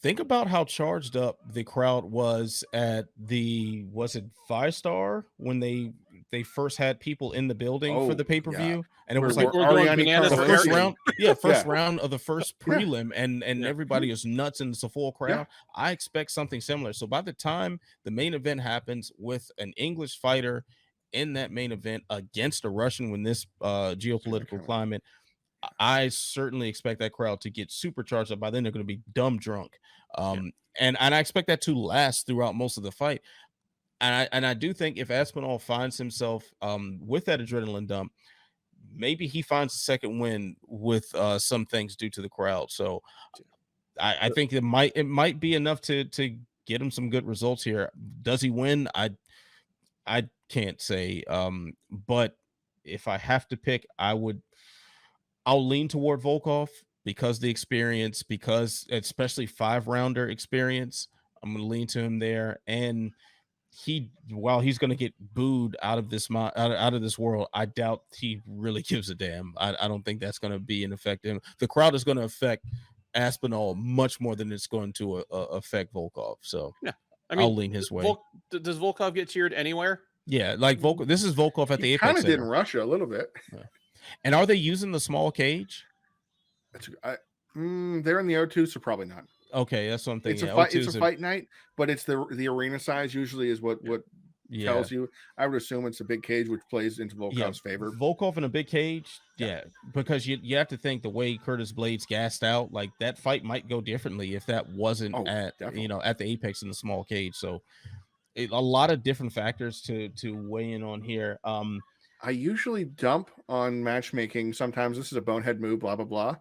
Think about how charged up the crowd was at was it 5-star when they first had people in the building for the pay-per-view, and it was like the first round, first round of the first prelim, and everybody is nuts and it's a full crowd. Yeah. I expect something similar. So by the time the main event happens with an English fighter in that main event against a Russian, when this geopolitical climate, I certainly expect that crowd to get supercharged up. By then they're going to be dumb drunk. And I expect that to last throughout most of the fight. And I do think if Aspinall finds himself with that adrenaline dump, maybe he finds a second win with some things due to the crowd. So I think it might be enough to get him some good results here. Does he win? I can't say. But if I have to pick, I'll lean toward Volkov because the experience, because especially 5-rounder experience, I'm going to lean to him there. And while he's going to get booed out of this world, I doubt he really gives a damn. I don't think that's going to be an effect. The crowd is going to affect Aspinall much more than it's going to affect Volkov. So yeah, I'll lean his way. Does Volkov get cheered anywhere? Yeah, like Volkov. This is Volkov at the Apex. Kind of did in Russia a little bit. Yeah. And are they using the small cage? They're in the O2, so probably not. Okay, that's what I'm thinking. It's a fight night, but it's the arena size usually is what tells you. I would assume it's a big cage, which plays into Volkov's favor. Volkov in a big cage, because you have to think the way Curtis Blades gassed out, like that fight might go differently if that wasn't at the Apex in the small cage. So a lot of different factors to weigh in on here. I usually dump on matchmaking. Sometimes this is a bonehead move, blah, blah, blah.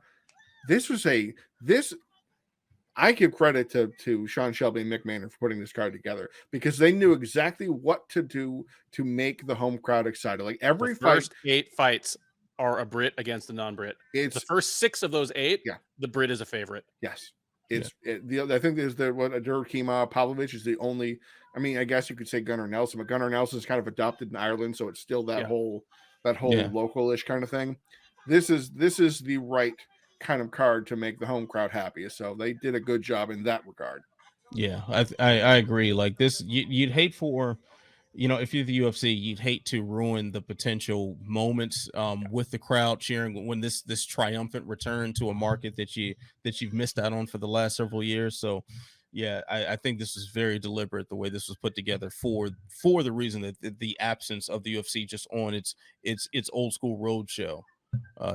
I give credit to Sean Shelby and Mick Maynard for putting this card together because they knew exactly what to do to make the home crowd excited. Like every first 8 fights are a Brit against a non-Brit. It's the first 6 of those 8. Yeah, the Brit is a favorite. Yes, I think there's Durkima Pavlovich is the only. I mean, I guess you could say Gunnar Nelson, but Gunnar Nelson is kind of adopted in Ireland, so it's still that whole local-ish kind of thing. This is the right kind of card to make the home crowd happy. So they did a good job in that regard. Yeah, I agree. Like this, you'd hate for, if you're the UFC, you'd hate to ruin the potential moments with the crowd cheering when this triumphant return to a market that you've missed out on for the last several years. So yeah, I think this is very deliberate the way this was put together for the reason that the absence of the UFC just on its old school road show.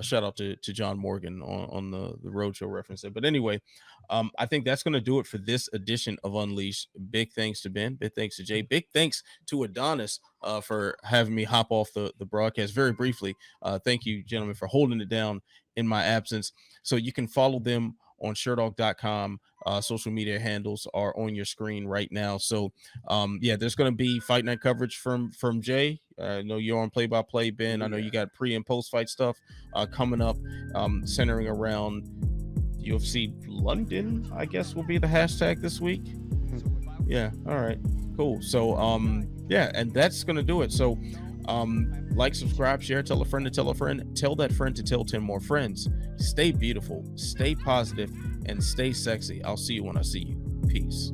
Shout out to John Morgan on the roadshow reference there. But anyway, I think that's going to do it for this edition of Unleashed. Big thanks to Ben. Big thanks to Jay. Big thanks to Adonis for having me hop off the broadcast very briefly. Thank you, gentlemen, for holding it down in my absence. So you can follow them on sherdog.com. Social media handles are on your screen right now. So there's going to be fight night coverage from Jay. I know you're on play-by-play, Ben. I know you got pre and post fight stuff coming up, centering around UFC London, I guess will be the hashtag this week. Yeah. All right, cool. So Yeah, and that's gonna do it. So like, subscribe, share, tell a friend to tell a friend, tell that friend to tell 10 more friends. Stay beautiful, stay positive, and stay sexy. I'll see you when I see you. Peace.